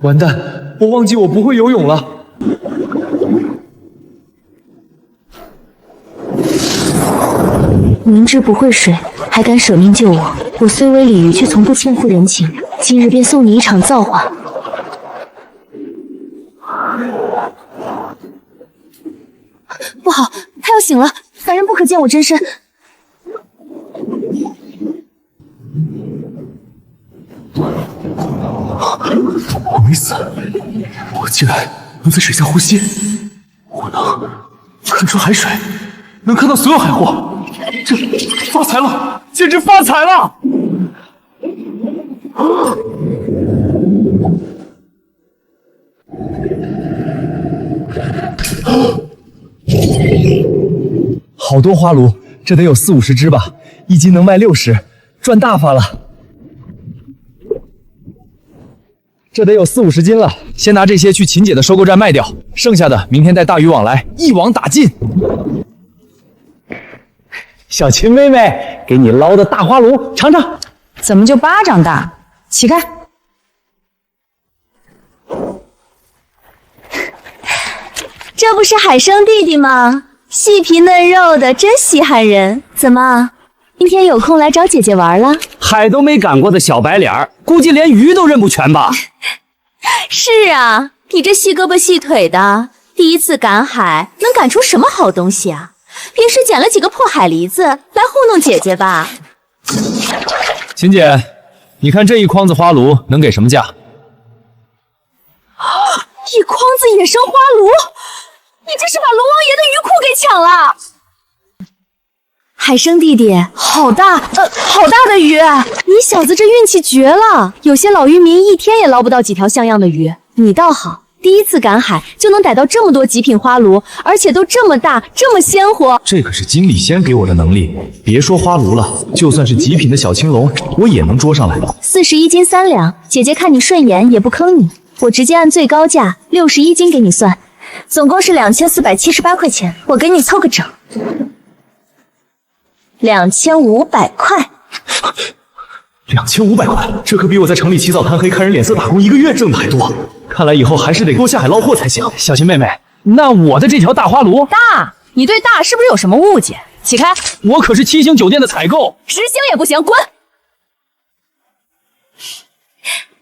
完蛋，我忘记我不会游泳了。明知不会水，还敢舍命救我，我虽为鲤鱼，却从不欠负人情。今日便送你一场造化。不好，他要醒了，凡人不可见我真身。我没死，我竟然能在水下呼吸，我能看穿海水，能看到所有海货，这发财了，简直发财了！好多花炉，这得有40-50只吧，一斤能卖60，赚大发了。这得有40-50斤了，先拿这些去秦姐的收购站卖掉，剩下的明天带大鱼往来，一网打尽。小秦妹妹，给你捞的大花炉，尝尝。怎么就巴掌大？起开！这不是海生弟弟吗？细皮嫩肉的，真稀罕人。怎么，今天有空来找姐姐玩了？海都没赶过的小白脸儿，估计连鱼都认不全吧？是啊，你这细胳膊细腿的，第一次赶海，能赶出什么好东西啊？别是捡了几个破海狸子来糊弄姐姐吧？秦姐，你看这一筐子花炉能给什么价？一筐子野生花炉，你这是把龙王爷的鱼库给抢了！海生弟弟，好大的鱼！你小子这运气绝了，有些老渔民一天也捞不到几条像样的鱼，你倒好，第一次赶海就能逮到这么多极品花炉，而且都这么大，这么鲜活。这可是经理仙给我的能力，别说花炉了，就算是极品的小青龙，我也能捉上来。41斤3两，姐姐看你顺眼也不坑你，我直接按最高价61斤给你算，总共是2478块钱，我给你凑个整。2500块，2500块，这可比我在城里起早贪黑看人脸色打工1个月挣的还多。看来以后还是得多下海捞货才行。小秦妹妹，那我的这条大花炉大？你对大是不是有什么误解？起开！我可是7星酒店的采购10星也不行，滚！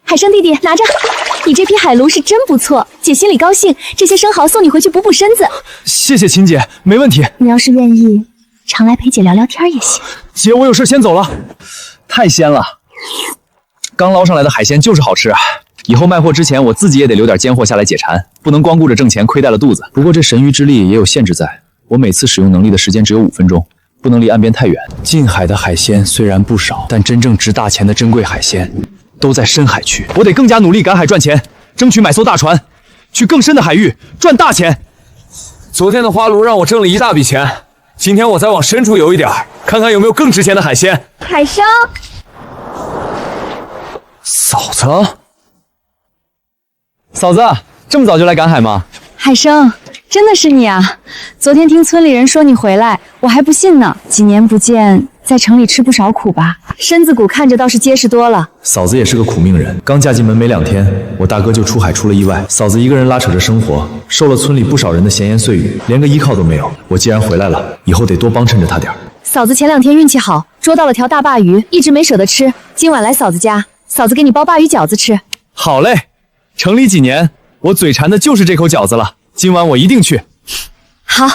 海生弟弟，拿着，你这批海炉是真不错，姐心里高兴。这些生蚝送你回去补补身子。谢谢秦姐，没问题。你要是愿意，常来陪姐聊聊天也行。姐，我有事先走了。太鲜了，刚捞上来的海鲜就是好吃啊！以后卖货之前，我自己也得留点尖货下来解馋，不能光顾着挣钱，亏待了肚子。不过这神鱼之力也有限制在，我每次使用能力的时间只有5分钟，不能离岸边太远。近海的海鲜虽然不少，但真正值大钱的珍贵海鲜都在深海区，我得更加努力赶海赚钱，争取买艘大船，去更深的海域赚大钱。昨天的花炉让我挣了一大笔钱，今天我再往深处游一点，看看有没有更值钱的海鲜。海生，嫂子，这么早就来赶海吗？海生，真的是你啊！昨天听村里人说你回来，我还不信呢。几年不见，在城里吃不少苦吧？身子骨看着倒是结实多了。嫂子也是个苦命人，刚嫁进门没2天，我大哥就出海出了意外，嫂子一个人拉扯着生活，受了村里不少人的闲言碎语，连个依靠都没有。我既然回来了，以后得多帮衬着她点。嫂子前2天运气好，捉到了条大鲅鱼，一直没舍得吃。今晚来嫂子家，嫂子给你包鲅鱼饺子吃。好嘞，城里几年，我嘴馋的就是这口饺子了，今晚我一定去。好。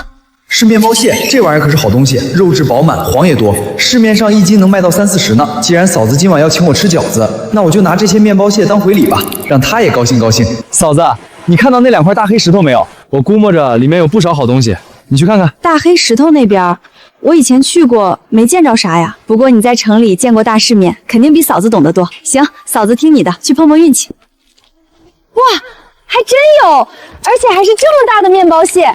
是面包蟹，这玩意儿可是好东西，肉质饱满，黄也多，市面上1斤能卖到30-40呢。既然嫂子今晚要请我吃饺子，那我就拿这些面包蟹当回礼吧，让她也高兴高兴。嫂子，你看到那2块大黑石头没有？我估摸着里面有不少好东西，你去看看。大黑石头那边，我以前去过，没见着啥呀。不过你在城里见过大世面，肯定比嫂子懂得多。行，嫂子听你的，去碰碰运气。哇，还真有，而且还是这么大的面包蟹，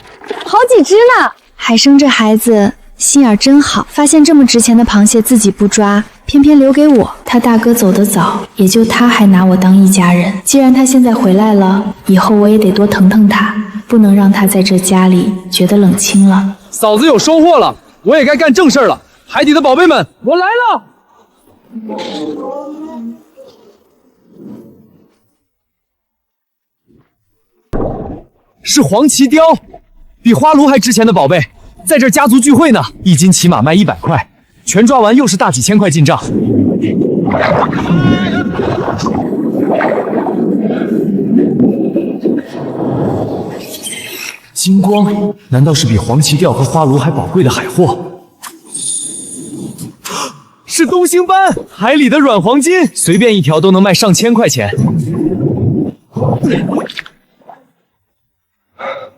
好几只呢。海生这孩子心眼真好，发现这么值钱的螃蟹自己不抓，偏偏留给我。他大哥走得早，也就他还拿我当一家人。既然他现在回来了，以后我也得多疼疼他，不能让他在这家里觉得冷清了。嫂子有收获了，我也该干正事了。海底的宝贝们，我来了！是黄鳍雕，比花炉还值钱的宝贝，在这儿家族聚会呢，一斤起码卖100块，全抓完又是大几千块进账。金光，难道是比黄鳍钓和花炉还宝贵的海货？是东星斑，海里的软黄金，随便一条都能卖上千块钱。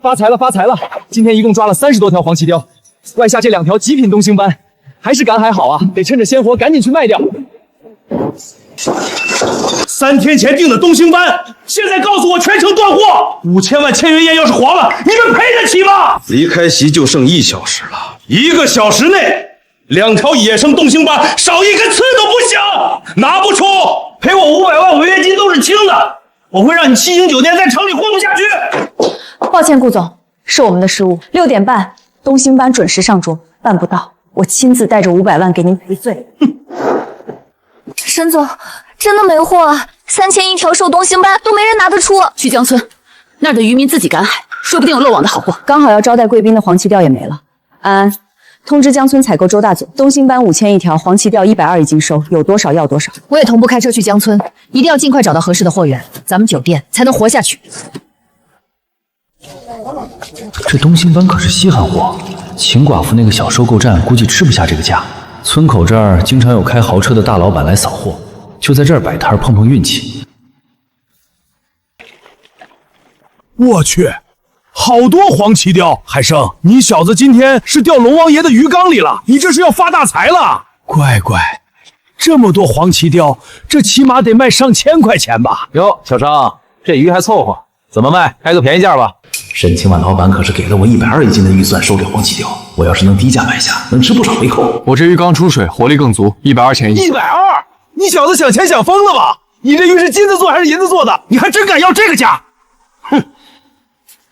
发财了，发财了！今天一共抓了30多条黄鳍鲷，外下这2条极品东星斑，还是赶海好啊，得趁着鲜活赶紧去卖掉。3天前订的东星斑，现在告诉我全城断货，5000万签约宴要是黄了，你们赔得起吗？离开席就剩1小时了，1个小时内2条野生东星斑少一根刺都不行，拿不出赔我500万违约金都是轻的，我会让你7星酒店在城里混不下去。抱歉，顾总，是我们的失误。6点半，东星斑准时上桌，办不到，我亲自带着500万给您赔罪。沈总，真的没货啊！3000一条瘦东星斑都没人拿得出。去江村，那儿的渔民自己赶海，说不定有漏网的好货。刚好要招待贵宾的黄鳍钓也没了。安安，通知江村采购周大总，东星斑5000一条，黄鳍钓120一斤收，有多少要多少。我也同步开车去江村，一定要尽快找到合适的货源，咱们酒店才能活下去。这东星斑可是稀罕货，秦寡妇那个小收购站估计吃不下这个价。村口这儿经常有开豪车的大老板来扫货，就在这儿摆摊碰碰运气。我去，好多黄鳍鲷！海生，你小子今天是掉龙王爷的鱼缸里了，你这是要发大财了！乖乖，这么多黄鳍鲷，这起码得卖上千块钱吧？哟，小张，这鱼还凑合，怎么卖？开个便宜价吧。沈清婉老板可是给了我120一斤的预算收这黄鳍鲷，我要是能低价买下，能吃不少回扣。我这鱼刚出水，活力更足，120钱一斤。120？你小子想钱想疯了吧？你这鱼是金子做还是银子做的？你还真敢要这个价？哼！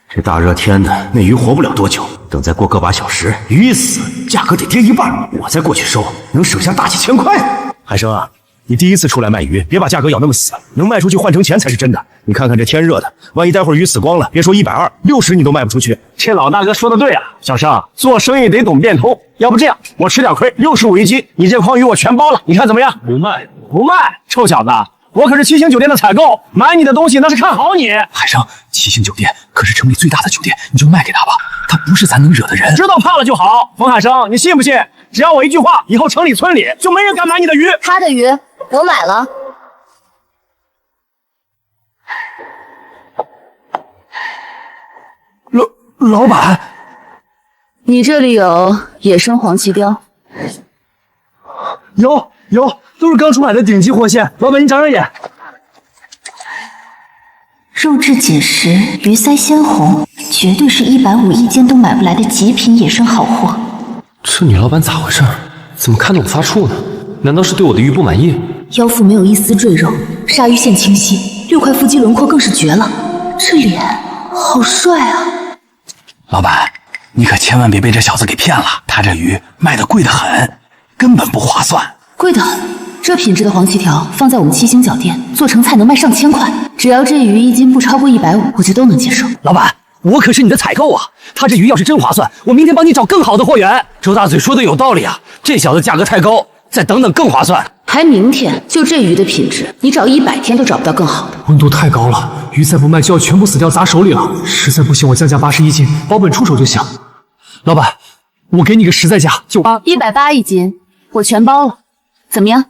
这大热天的，那鱼活不了多久，等再过个把小时，鱼一死，价格得跌1半，我再过去收，能省下大几千块。海生啊，你第一次出来卖鱼，别把价格咬那么死，能卖出去换成钱才是真的。你看看这天热的，万一待会儿鱼死光了，别说120，60你都卖不出去。这老大哥说的对啊，小生做生意得懂变通，要不这样，我吃点亏，65一斤，你这筐鱼我全包了，你看怎么样？不卖，不卖，臭小子，我可是7星酒店的采购，买你的东西那是看好你。海生，7星酒店可是城里最大的酒店，你就卖给他吧，他不是咱能惹的人。知道怕了就好，冯海生，你信不信？只要我一句话，以后城里村里就没人敢买你的鱼。他的鱼我买了。老板，你这里有野生黄鳍鲷？有，都是刚出海的顶级货线。老板，你长长眼。肉质紧实，鱼鳃鲜红，绝对是150一斤都买不来的极品野生好货。这女老板咋回事？怎么看得我发怵呢？难道是对我的鱼不满意？腰腹没有一丝赘肉，鲨鱼线清晰，6块腹肌轮廓更是绝了。这脸好帅啊！老板，你可千万别被这小子给骗了，他这鱼卖的贵得很，根本不划算。贵得很，这品质的黄鳍条放在我们7星酒店做成菜能卖上千块，只要这鱼一斤不超过150，我就都能接受。老板，我可是你的采购啊，他这鱼要是真划算，我明天帮你找更好的货源。周大嘴说的有道理啊，这小子价格太高，再等等更划算。还明天？就这鱼的品质，你找100天都找不到更好的。温度太高了，鱼再不卖就要全部死掉砸手里了。实在不行，我降价80一斤，保本出手就行。老板，我给你个实在价，180一斤，我全包了，怎么样？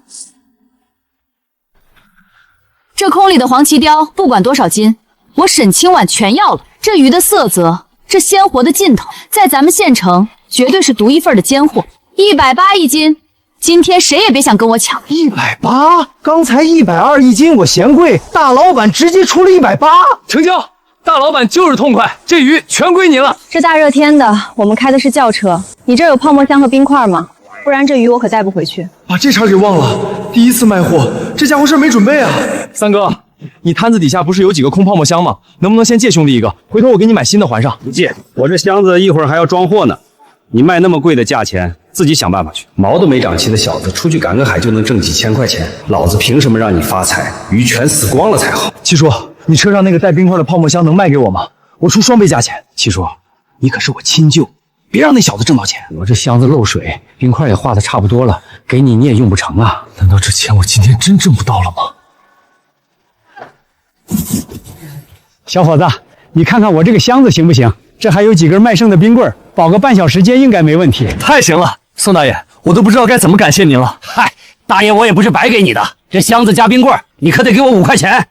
这空里的黄鳍鲷不管多少斤，我沈清婉全要了。这鱼的色泽，这鲜活的劲头，在咱们县城绝对是独一份的尖货。180一斤，今天谁也别想跟我抢。180？刚才120一斤我嫌贵，大老板直接出了180，成交。大老板就是痛快，这鱼全归您了。这大热天的，我们开的是轿车，你这有泡沫箱和冰块吗？不然这鱼我可带不回去。把这茬给忘了，第一次卖货，这家伙事儿没准备啊。三哥，你摊子底下不是有几个空泡沫箱吗？能不能先借兄弟一个，回头我给你买新的还上。不借，我这箱子一会儿还要装货呢。你卖那么贵的价钱，自己想办法去。毛都没长齐的小子，出去赶个海就能挣几千块钱，老子凭什么让你发财？鱼全死光了才好。七叔，你车上那个带冰块的泡沫箱能卖给我吗？我出双倍价钱。七叔，你可是我亲舅，别让那小子挣到钱。我这箱子漏水，冰块也化的差不多了，给你也用不成啊。难道这钱我今天真挣不到了吗？小伙子，你看看我这个箱子行不行？这还有几根卖剩的冰棍，保个半小时间应该没问题。太行了，宋大爷，我都不知道该怎么感谢您了。嗨，大爷，我也不是白给你的，这箱子加冰棍，你可得给我5块钱。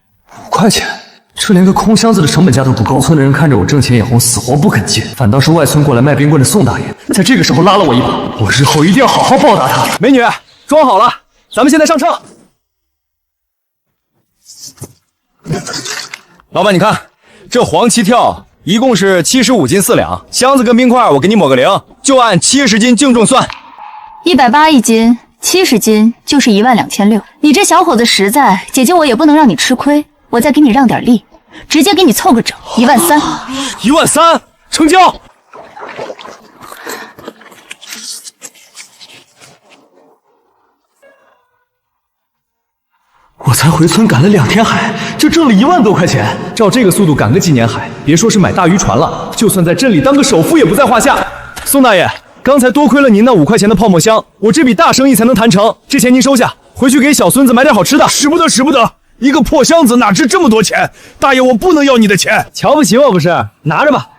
5块钱？这连个空箱子的成本价都不够。村的人看着我挣钱眼红，死活不肯借，反倒是外村过来卖冰棍的宋大爷，在这个时候拉了我一把。我日后一定要好好报答他。美女，装好了，咱们现在上车。老板，你看，这黄芪跳一共是75斤4两，箱子跟冰块我给你抹个0，就按70斤净重算。180一斤，70斤就是12600。你这小伙子实在，姐姐我也不能让你吃亏，我再给你让点利，直接给你凑个整，13000。13000，成交。我才回村赶了2天海，就挣了1万多块钱。照这个速度赶个几年海，别说是买大渔船了，就算在镇里当个首富也不在话下。宋大爷，刚才多亏了您那5块钱的泡沫箱，我这笔大生意才能谈成。这钱您收下，回去给小孙子买点好吃的。使不得，使不得！一个破箱子哪值这么多钱？大爷，我不能要你的钱。瞧不起我不是？拿着吧，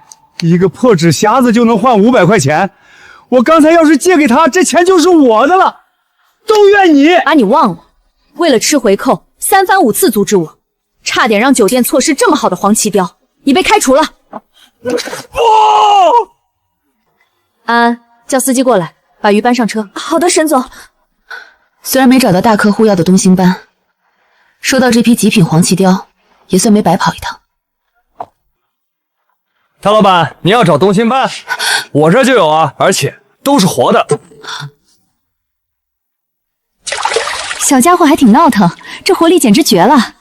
一个破纸匣子就能换500块钱。我刚才要是借给他，这钱就是我的了。都怨你！把你忘了，为了吃回扣，3番5次阻止我，差点让酒店错失这么好的黄芪雕，你被开除了。安安，叫司机过来，把鱼搬上车。好的，沈总。虽然没找到大客户要的东星斑，收到这批极品黄芪雕，也算没白跑一趟。唐老板，您要找东星斑，我这就有啊，而且都是活的。小家伙还挺闹腾，这活力简直绝了。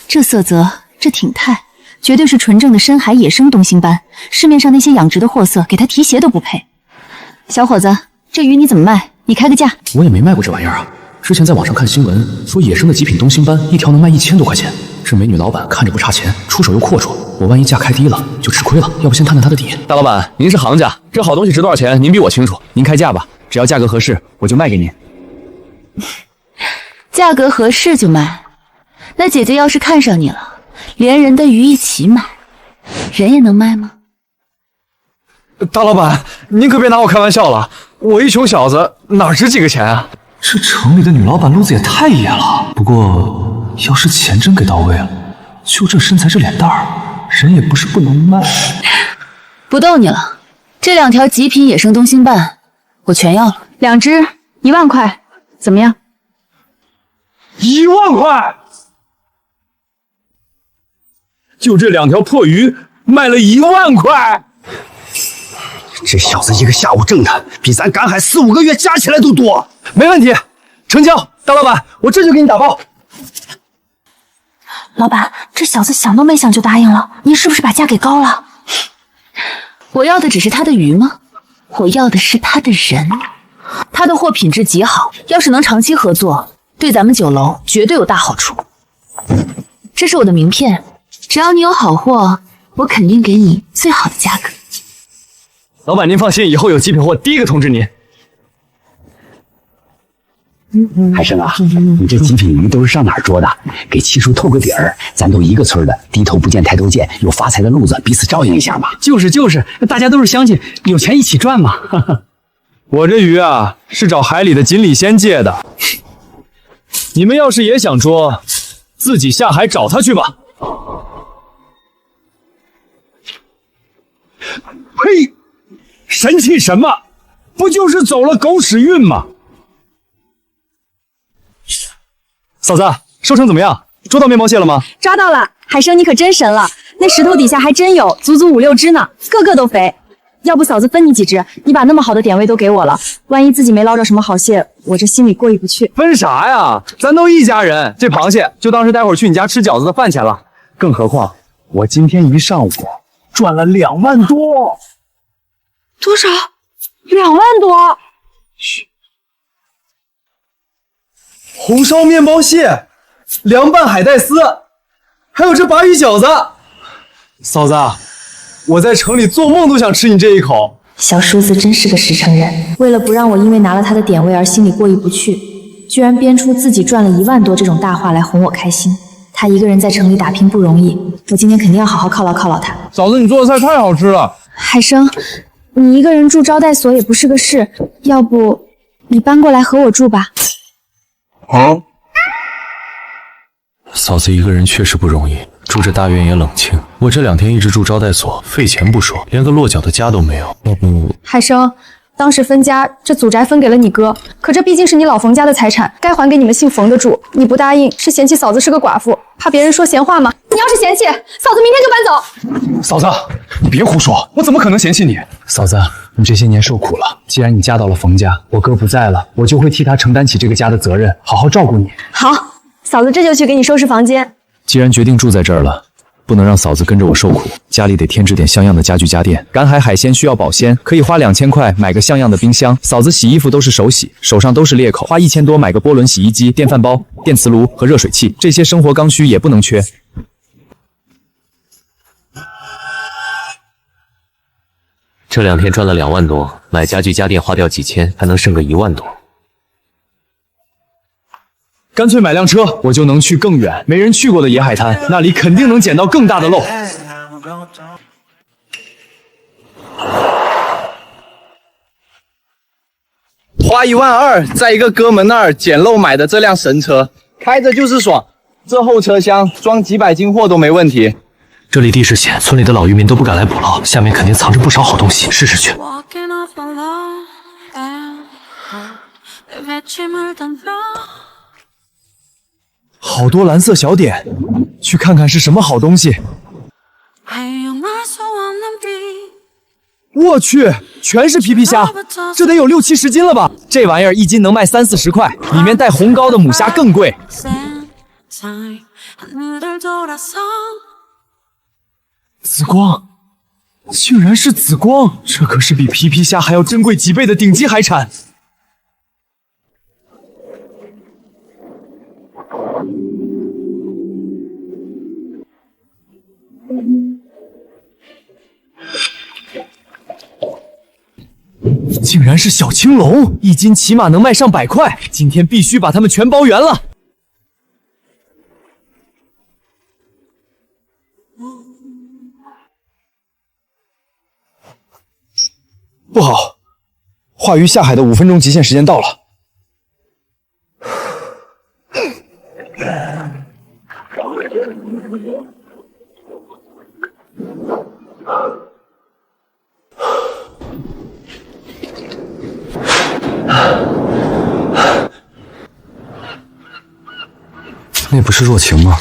这色泽，这体态，绝对是纯正的深海野生东星斑，市面上那些养殖的货色，给它提鞋都不配。小伙子，这鱼你怎么卖？你开个价。我也没卖过这玩意儿啊。之前在网上看新闻，说野生的极品东星斑一条能卖1000多块钱。这美女老板看着不差钱，出手又阔绰，我万一价开低了就吃亏了。要不先探探她的底。大老板，您是行家，这好东西值多少钱，您比我清楚。您开价吧，只要价格合适，我就卖给您。价格合适就卖，那姐姐要是看上你了，连人的鱼一起买，人也能卖吗？大老板，您可别拿我开玩笑了，我一穷小子哪值几个钱啊？这城里的女老板路子也太野了。不过要是钱真给到位了，就这身材这脸蛋儿，人也不是不能卖。不逗你了，这2条极品野生东星斑我全要了，2只1万块，怎么样？1万块？就这2条破鱼卖了1万块？这小子一个下午挣的比咱赶海4、5个月加起来都多。没问题，成交！大老板，我这就给你打包。老板，这小子想都没想就答应了，您是不是把价给高了？我要的只是他的鱼吗？我要的是他的人。他的货品质极好，要是能长期合作，对咱们酒楼绝对有大好处。这是我的名片，只要你有好货，我肯定给你最好的价格。老板您放心，以后有极品货第一个通知您。海生啊，你这极品鱼都是上哪儿捉的？给七叔透个底儿，咱都一个村的，低头不见抬头见，有发财的路子，彼此照应一下嘛。就是，大家都是乡亲，有钱一起赚嘛。我这鱼啊，是找海里的锦鲤仙借的。你们要是也想捉，自己下海找他去吧。呸！神气什么？不就是走了狗屎运吗？嫂子，收成怎么样？捉到面包蟹了吗？抓到了，海生你可真神了，那石头底下还真有，足足5、6只呢，个个都肥。要不嫂子分你几只，你把那么好的点位都给我了，万一自己没捞着什么好蟹，我这心里过意不去。分啥呀？咱都一家人，这螃蟹就当是待会儿去你家吃饺子的饭钱了。更何况我今天一上午赚了2万多。多少？2万多？嘘。红烧面包蟹，凉拌海带丝，还有这鲅鱼饺子。嫂子，我在城里做梦都想吃你这一口。小叔子真是个实诚人，为了不让我因为拿了他的点位而心里过意不去，居然编出自己赚了1万多这种大话来哄我开心。他一个人在城里打拼不容易，我今天肯定要好好犒劳犒劳他。嫂子，你做的菜太好吃了。海生，你一个人住招待所也不是个事，要不你搬过来和我住吧？好。嫂子一个人确实不容易，住着大院也冷清。我这2天一直住招待所，费钱不说，连个落脚的家都没有。要不……海生，当时分家，这祖宅分给了你哥，可这毕竟是你老冯家的财产，该还给你们姓冯的住。你不答应，是嫌弃嫂子是个寡妇，怕别人说闲话吗？你要是嫌弃，嫂子明天就搬走。嫂子，你别胡说，我怎么可能嫌弃你？嫂子，你这些年受苦了。既然你嫁到了冯家，我哥不在了，我就会替他承担起这个家的责任，好好照顾你。好，嫂子这就去给你收拾房间。既然决定住在这儿了，不能让嫂子跟着我受苦，家里得添置点像样的家具家电。赶海海鲜需要保鲜，可以花2000块买个像样的冰箱。嫂子洗衣服都是手洗，手上都是裂口，花1000多买个波轮洗衣机、电饭煲、电磁炉和热水器，这些生活刚需也不能缺。这2天赚了2万多，买家具家电花掉几千，还能剩个1万多。干脆买辆车，我就能去更远、没人去过的野海滩，那里肯定能捡到更大的漏。花1万2，在一个哥们那儿捡漏买的这辆神车，开着就是爽。这后车厢装几百斤货都没问题。这里地势险，村里的老渔民都不敢来捕捞，下面肯定藏着不少好东西，试试去。好多蓝色小点，去看看是什么好东西。我去，全是皮皮虾，这得有6、70斤了吧？这玩意儿1斤能卖30、40块，里面带红膏的母虾更贵。紫光，竟然是紫光，这可是比皮皮虾还要珍贵几倍的顶级海产。竟然是小青龙，1斤起码能卖上100块，今天必须把它们全包圆了。不好，化鱼下海的5分钟极限时间到了。那不是若晴吗？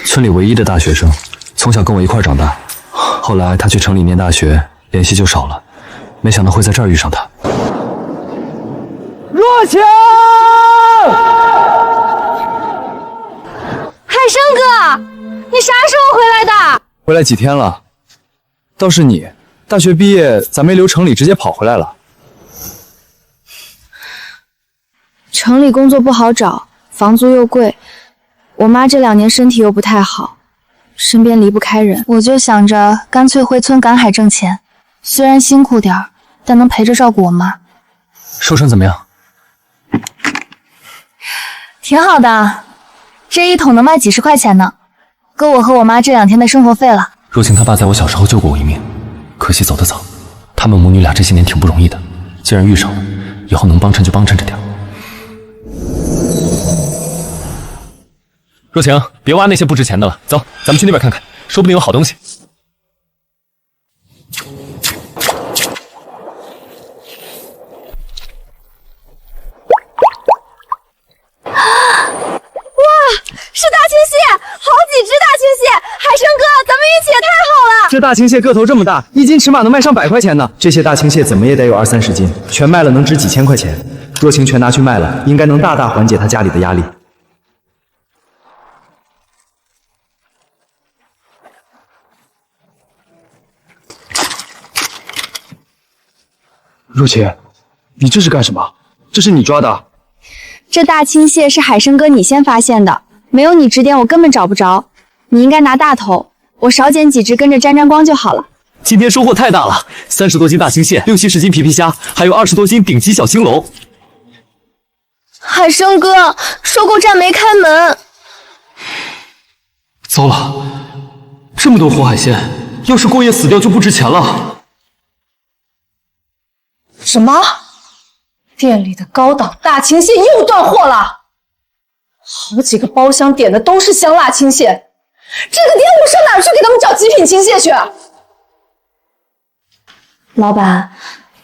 村里唯一的大学生，从小跟我一块长大。后来他去城里念大学，联系就少了。没想到会在这儿遇上他。若晴，海生哥，你啥时候回来的？回来几天了。倒是你，大学毕业咋没留城里，直接跑回来了？城里工作不好找，房租又贵，我妈这2年身体又不太好，身边离不开人，我就想着干脆回村赶海挣钱，虽然辛苦点儿，但能陪着照顾我妈。收成怎么样？挺好的，这1桶能卖几10块钱呢，够我和我妈这2天的生活费了。若晴她爸在我小时候救过我一命，可惜走得早。他们母女俩这些年挺不容易的，既然遇上了，以后能帮衬就帮衬着点。若晴，别挖那些不值钱的了，走，咱们去那边看看，说不定有好东西。是大青蟹，好几只大青蟹！海生哥，咱们运气也太好了！这大青蟹个头这么大，1斤起码能卖上100块钱呢。这些大青蟹怎么也得有20、30斤，全卖了能值几千块钱。若晴全拿去卖了，应该能大大缓解她家里的压力。若晴，你这是干什么？这是你抓的？这大青蟹是海生哥你先发现的，没有你指点我根本找不着。你应该拿大头，我少捡几只跟着沾沾光就好了。今天收获太大了，30多斤大青蟹，60、70斤皮皮虾，还有20多斤顶级小青龙。海生哥，收购站没开门。糟了，这么多活海鲜，要是过夜死掉就不值钱了。什么？店里的高档大青蟹又断货了，好几个包厢点的都是香辣青蟹，这个店我上哪儿去给他们找极品青蟹去？老板，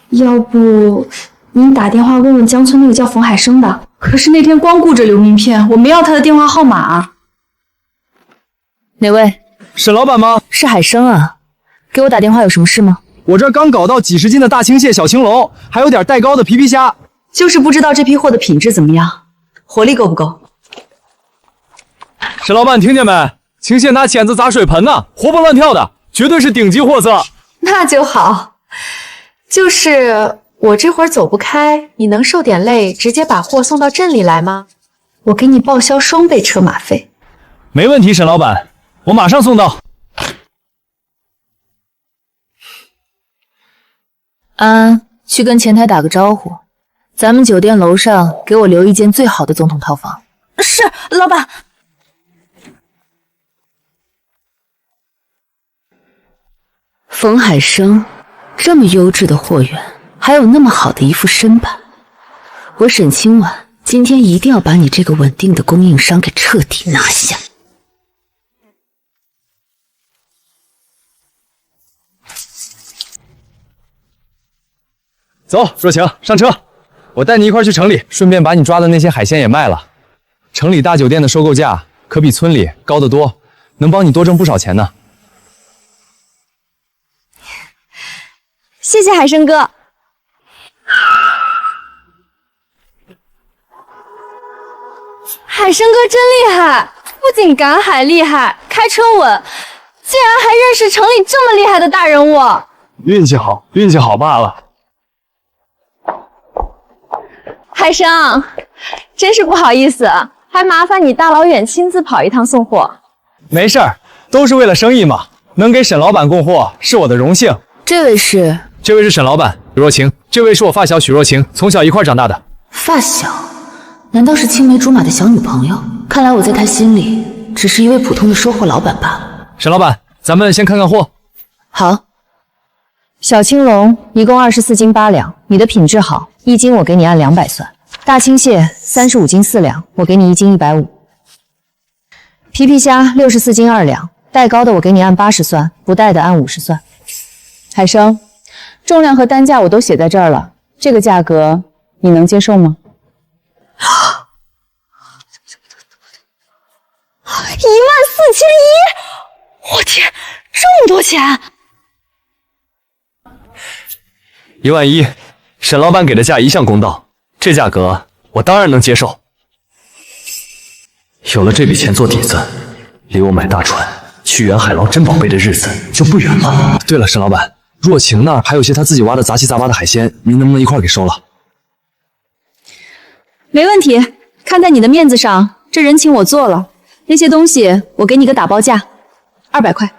要不您打电话问问江村那个叫冯海生的。可是那天光顾着留名片，我没要他的电话号码。哪位？沈老板吗？是海生啊，给我打电话有什么事吗？我这刚搞到几十斤的大青蟹、小青龙，还有点带膏的皮皮虾，就是不知道这批货的品质怎么样，活力够不够？沈老板听见没？青蟹拿钳子砸水盆呢，活蹦乱跳的，绝对是顶级货色。那就好，就是我这会儿走不开，你能受点累，直接把货送到镇里来吗？我给你报销2倍车马费。没问题，沈老板，我马上送到。安，去跟前台打个招呼，咱们酒店楼上给我留一间最好的总统套房。是，老板。冯海生，这么优质的货源，还有那么好的一副身板，我沈清婉今天一定要把你这个稳定的供应商给彻底拿下。走，若晴，上车，我带你一块去城里，顺便把你抓的那些海鲜也卖了。城里大酒店的收购价可比村里高得多，能帮你多挣不少钱呢。谢谢海生哥。海生哥真厉害，不仅赶海厉害，开车稳，竟然还认识城里这么厉害的大人物。运气好，运气好罢了。海生，真是不好意思，还麻烦你大老远亲自跑一趟送货。没事儿，都是为了生意嘛，能给沈老板供货是我的荣幸。这位是沈老板许若晴，这位是我发小许若晴，从小一块长大的。发小？难道是青梅竹马的小女朋友？看来我在他心里只是一位普通的收货老板罢了。沈老板，咱们先看看货。好。小青龙一共24斤8两，你的品质好，1斤我给你按200算。大青蟹35斤4两，我给你1斤150。皮皮虾64斤2两，带膏的我给你按80算，不带的按50算。海生，重量和单价我都写在这儿了，这个价格你能接受吗？14100，我天，这么多钱！11000，沈老板给的价一向公道，这价格我当然能接受。有了这笔钱做底子，离我买大船去远海捞珍宝贝的日子就不远了。对了，沈老板，若晴那儿还有些她自己挖的杂七杂八的海鲜，您能不能一块给收了？没问题，看在你的面子上，这人情我做了。那些东西我给你个打包价，200块。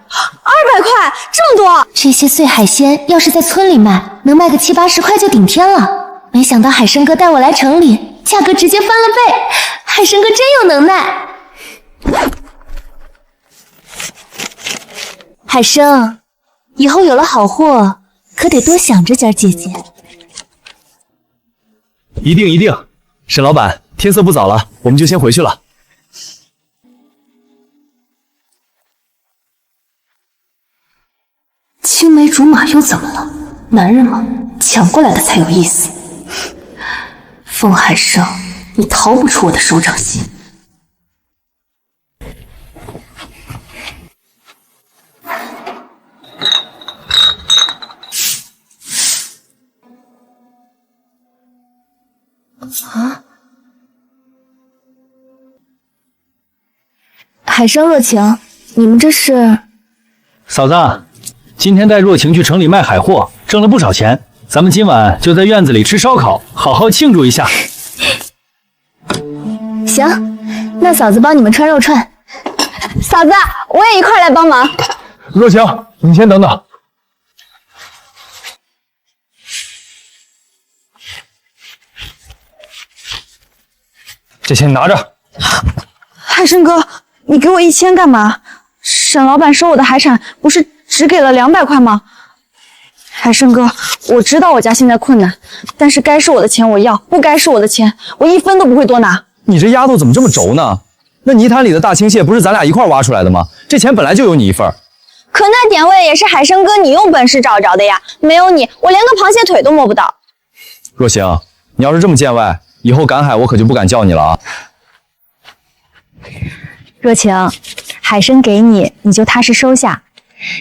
200块，这么多！这些碎海鲜要是在村里卖，能卖个70、80块就顶天了。没想到海生哥带我来城里，价格直接翻了倍。海生哥真有能耐。海生，以后有了好货，可得多想着姐姐。一定一定，沈老板，天色不早了，我们就先回去了。青梅竹马又怎么了？男人嘛，抢过来的才有意思。凤海生，你逃不出我的手掌心。啊！海生、若晴，你们这是？嫂子，今天带若晴去城里卖海货，挣了不少钱。咱们今晚就在院子里吃烧烤，好好庆祝一下。行，那嫂子帮你们穿肉串。嫂子，我也一块来帮忙。若晴，你先等等。这钱你拿着。海生哥，你给我1000干嘛？沈老板收我的海产不是只给了200块吗？海生哥，我知道我家现在困难，但是该是我的钱我要，不该是我的钱我1分都不会多拿。你这丫头怎么这么轴呢？那泥潭里的大青蟹不是咱俩一块挖出来的吗？这钱本来就有你一份。可那点位也是海生哥你用本事找着的呀，没有你，我连个螃蟹腿都摸不到。若晴，你要是这么见外，以后赶海我可就不敢叫你了啊。若晴，海生给你，你就踏实收下。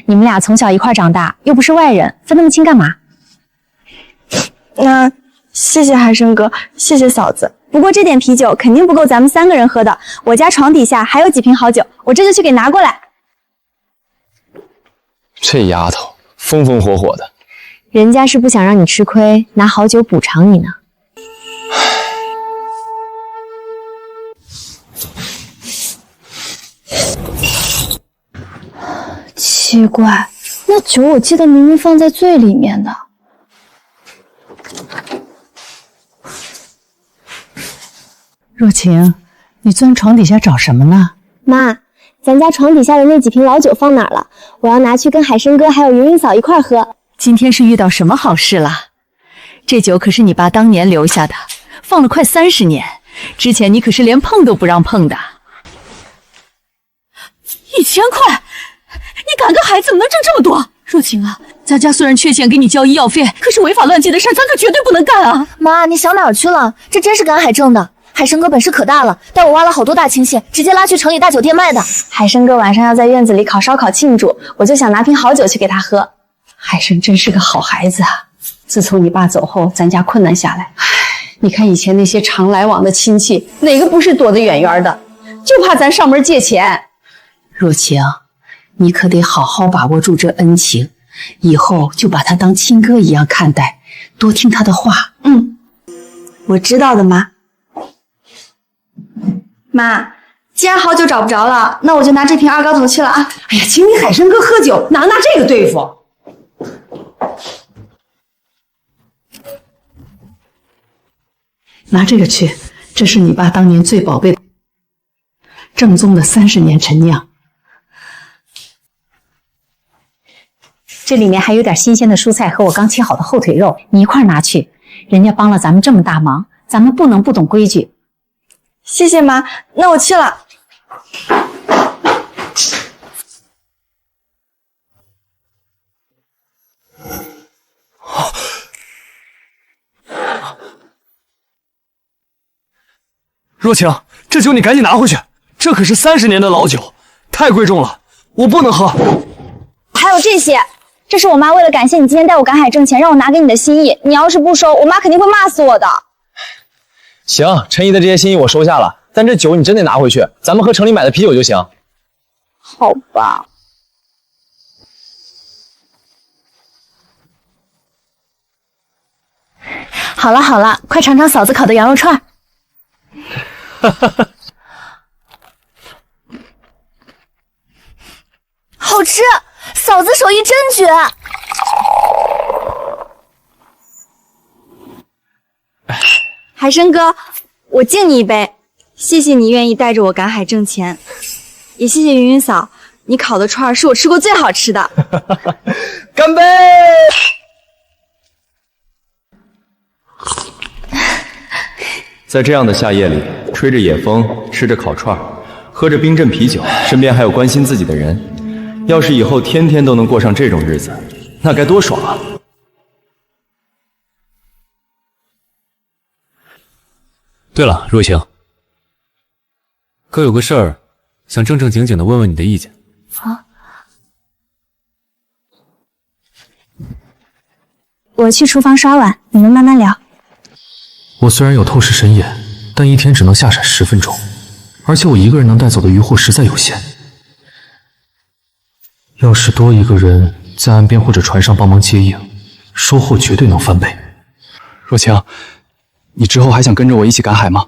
你们俩从小一块长大，又不是外人，分那么清干嘛？那谢谢海生哥，谢谢嫂子。不过这点啤酒肯定不够咱们3个人喝的，我家床底下还有几瓶好酒，我这就去给拿过来。这丫头风风火火的，人家是不想让你吃亏，拿好酒补偿你呢。奇怪，那酒我记得明明放在最里面的。若晴，你钻床底下找什么呢？妈，咱家床底下的那几瓶老酒放哪儿了？我要拿去跟海生哥还有云云嫂一块喝。今天是遇到什么好事了？这酒可是你爸当年留下的，放了快30年，之前你可是连碰都不让碰的。1000块，你赶个海怎么能挣这么多？若晴啊，咱家虽然缺钱给你交医药费，可是违法乱纪的事咱可绝对不能干啊！妈，你想哪儿去了？这真是赶海挣的。海生哥本事可大了，带我挖了好多大青蟹，直接拉去城里大酒店卖的。海生哥晚上要在院子里烤烧烤庆祝，我就想拿瓶好酒去给他喝。海生真是个好孩子啊！自从你爸走后，咱家困难下来。你看以前那些常来往的亲戚，哪个不是躲得远远的，就怕咱上门借钱。若晴，你可得好好把握住这恩情，以后就把他当亲哥一样看待，多听他的话。我知道的，妈。妈，既然好酒找不着了，那我就拿这瓶二高头去了啊！哎呀，请你海生哥喝酒，哪拿这个对付？拿这个去，这是你爸当年最宝贝的，正宗的30年陈酿。这里面还有点新鲜的蔬菜和我刚切好的后腿肉，你一块拿去。人家帮了咱们这么大忙，咱们不能不懂规矩。谢谢妈，那我去了。若晴，这酒你赶紧拿回去，这可是30年的老酒，太贵重了，我不能喝。还有这些，这是我妈为了感谢你今天带我赶海挣钱，让我拿给你的心意。你要是不收，我妈肯定会骂死我的。行，陈姨的这些心意我收下了，但这酒你真得拿回去，咱们喝城里买的啤酒就行。好吧。好了好了，快尝尝嫂子烤的羊肉串。好吃，嫂子手艺真绝。海生哥，我敬你一杯，谢谢你愿意带着我赶海挣钱，也谢谢云云嫂，你烤的串是我吃过最好吃的。干杯！在这样的夏夜里，吹着野风，吃着烤串，喝着冰镇啤酒，身边还有关心自己的人。要是以后天天都能过上这种日子，那该多爽啊！对了，若晴，哥有个事儿，想正正经经的问问你的意见。啊？我去厨房刷碗，你们慢慢聊。我虽然有透视神眼，但一天只能下闪10分钟，而且我一个人能带走的渔获实在有限。要是多一个人在岸边或者船上帮忙接应，收获绝对能翻倍。若晴，你之后还想跟着我一起赶海吗？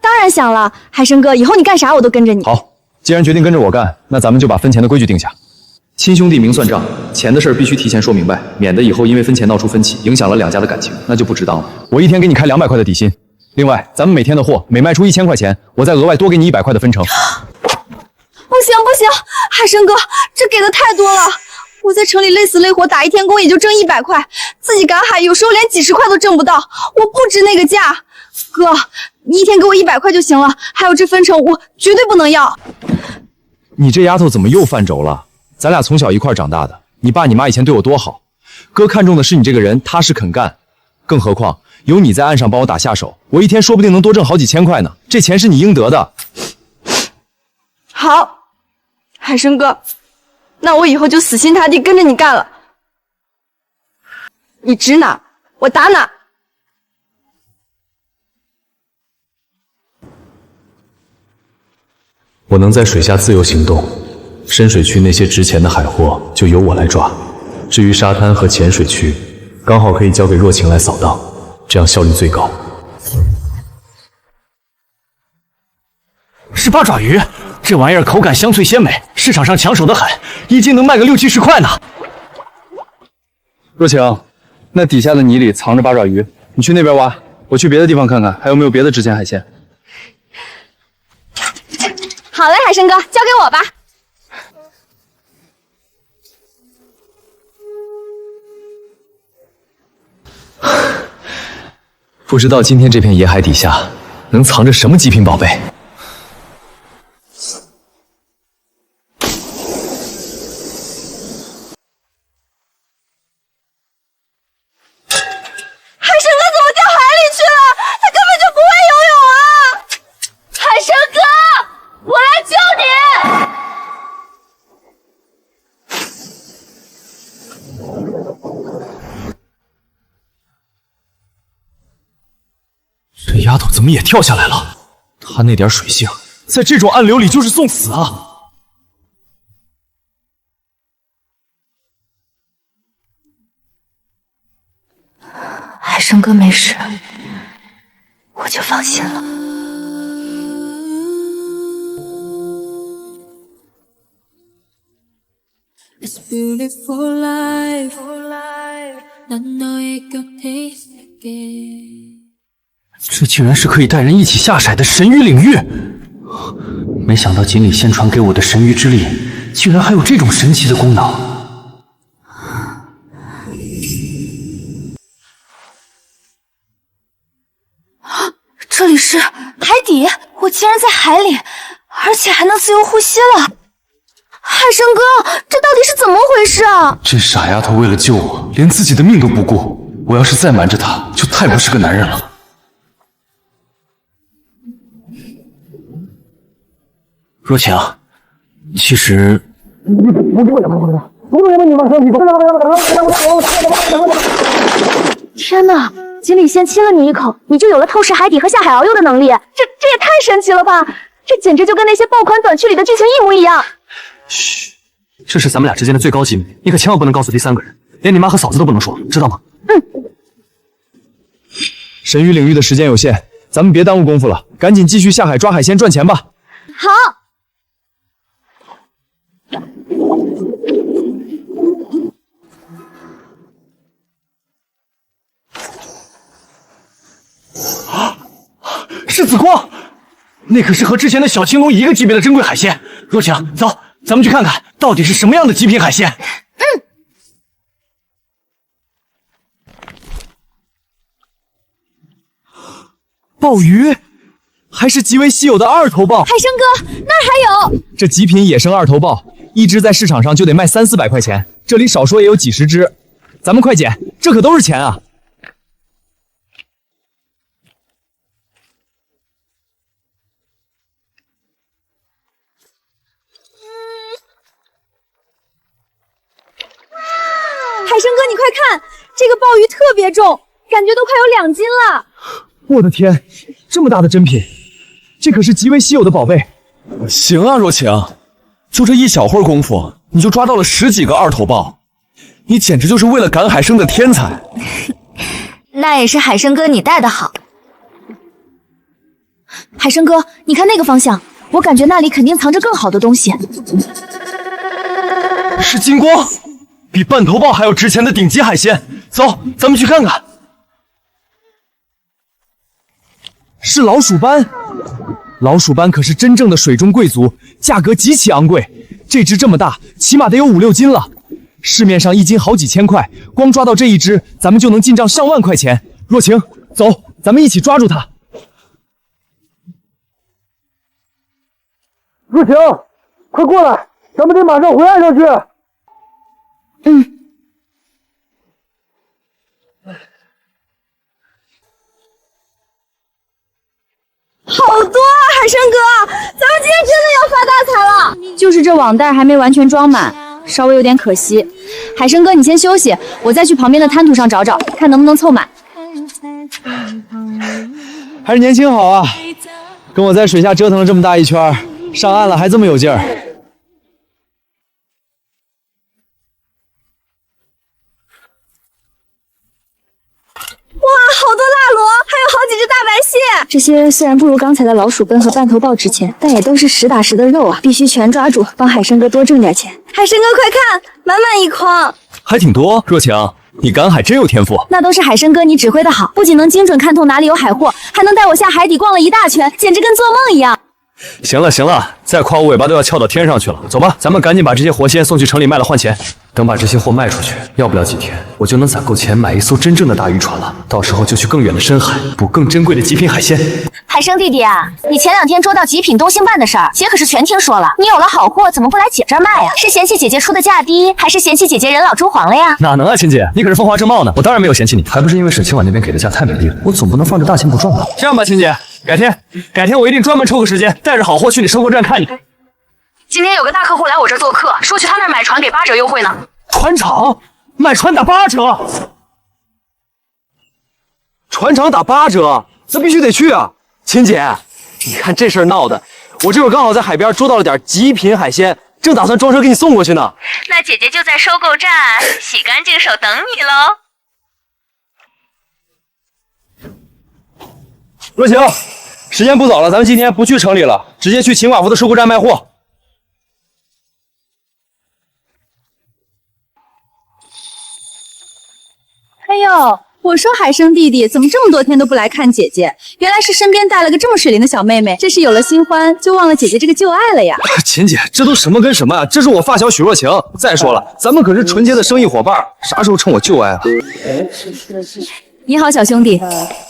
当然想了，海生哥，以后你干啥我都跟着你。好，既然决定跟着我干，那咱们就把分钱的规矩定下。亲兄弟明算账，钱的事儿必须提前说明白，免得以后因为分钱闹出分歧，影响了两家的感情，那就不值当了。我一天给你开200块的底薪，另外，咱们每天的货每卖出1000块钱，我再额外多给你100块的分成。不行不行，海参哥，这给的太多了。我在城里累死累活打1天工也就挣100块，自己赶海有时候连几10块都挣不到，我不值那个价。哥，你一天给我100块就行了，还有这分成我绝对不能要。你这丫头怎么又犯轴了？咱俩从小一块长大的，你爸你妈以前对我多好，哥看中的是你这个人踏实肯干，更何况有你在岸上帮我打下手，我一天说不定能多挣好几千块呢，这钱是你应得的。好，海参哥，那我以后就死心塌地跟着你干了。你指哪，我打哪。我能在水下自由行动，深水区那些值钱的海货就由我来抓。至于沙滩和浅水区，刚好可以交给若晴来扫荡，这样效率最高。是八爪鱼，这玩意儿口感香脆鲜美，市场上抢手的很，一斤能卖个60-70块呢。若晴，那底下的泥里藏着八爪鱼，你去那边挖，我去别的地方看看，还有没有别的值钱海鲜。好嘞，海参哥，交给我吧。不知道今天这片野海底下能藏着什么极品宝贝。海参哥怎么掉海里去了？他根本就不会游泳啊！海参哥，我来救你！这丫头怎么也跳下来了？她那点水性，在这种暗流里就是送死啊！海参哥没事，我就放心了。这竟然是可以带人一起下海的神域领域！没想到锦鲤仙传给我的神域之力，竟然还有这种神奇的功能。这里是海底，我竟然在海里，而且还能自由呼吸了。海参哥，这到底是怎么回事啊？这傻丫头为了救我，连自己的命都不顾，我要是再瞒着她，就太不是个男人了。若晴，其实天哪！锦鲤仙亲了你一口，你就有了透视海底和下海遨游的能力，这也太神奇了吧！这简直就跟那些爆款短剧里的剧情一模一样。嘘，这是咱们俩之间的最高机密，你可千万不能告诉第三个人，连你妈和嫂子都不能说，知道吗？神域领域的时间有限，咱们别耽误功夫了，赶紧继续下海抓海鲜赚钱吧。好。是紫光，那可是和之前的小青龙一个级别的珍贵海鲜。若晴，走，咱们去看看到底是什么样的极品海鲜。鲍鱼，还是极为稀有的2头鲍。海参哥，那儿还有这极品野生2头鲍，一只在市场上就得卖300-400块钱，这里少说也有几10只，咱们快捡，这可都是钱啊！海参哥，你快看，这个鲍鱼特别重，感觉都快有2斤了。我的天，这么大的珍品，这可是极为稀有的宝贝。行啊，若晴，就这一小会儿功夫，你就抓到了10几个2头鲍，你简直就是为了赶海生的天才。那也是海参哥你带的好。海参哥，你看那个方向，我感觉那里肯定藏着更好的东西。是金光，比半头鲍还要值钱的顶级海鲜。走，咱们去看看。是老鼠斑。老鼠斑可是真正的水中贵族，价格极其昂贵。这只这么大，起码得有5、6斤了。市面上1斤好几千块，光抓到这一只，咱们就能进账上万块钱。若晴，走，咱们一起抓住它。若晴，快过来，咱们得马上回岸上去。嗯。好多啊，海参哥，咱们今天真的要发大财了！就是这网袋还没完全装满，稍微有点可惜。海参哥，你先休息，我再去旁边的滩涂上找找，看能不能凑满。还是年轻好啊，跟我在水下折腾了这么大一圈，上岸了还这么有劲儿。哇，好多大螺，还有好几只大白蟹。这些虽然不如刚才的老鼠根和半头鲍值钱，但也都是实打实的肉啊，必须全抓住，帮海参哥多挣点钱。海参哥快看，满满一筐，还挺多。若晴，你赶海真有天赋。那都是海参哥你指挥的好，不仅能精准看透哪里有海货，还能带我下海底逛了一大圈，简直跟做梦一样。行了行了，再夸我尾巴都要翘到天上去了。走吧，咱们赶紧把这些活鲜送去城里卖了换钱。等把这些货卖出去，要不了几天，我就能攒够钱买一艘真正的大渔船了。到时候就去更远的深海，捕更珍贵的极品海鲜。海生弟弟啊，你前2天捉到极品东星斑的事儿，姐可是全听说了。你有了好货，怎么不来姐这儿卖呀？是嫌弃姐姐出的价低，还是嫌弃姐姐人老珠黄了呀？哪能啊，亲姐，你可是风华正茂呢，我当然没有嫌弃你。还不是因为沈清婉那边给的价太美丽了，我总不能放着大钱不赚吧？这样吧，亲姐，改天我一定专门抽个时间，带着好货去你收购站看你。今天有个大客户来我这儿做客，说去他那儿买船给8折优惠呢。船厂卖船打8折，船厂打8折，那必须得去啊！秦姐，你看这事儿闹的，我这会儿刚好在海边捉到了点极品海鲜，正打算装车给你送过去呢。那姐姐就在收购站洗干净手等你喽。若晴，时间不早了，咱们今天不去城里了，直接去秦寡妇的收购站卖货。哎呦，我说海生弟弟怎么这么多天都不来看姐姐？原来是身边带了个这么水灵的小妹妹，这是有了新欢就忘了姐姐这个旧爱了呀！秦姐，这都什么跟什么啊？这是我发小许若晴。再说了，咱们可是纯洁的生意伙伴，啥时候称我旧爱了？你好，小兄弟，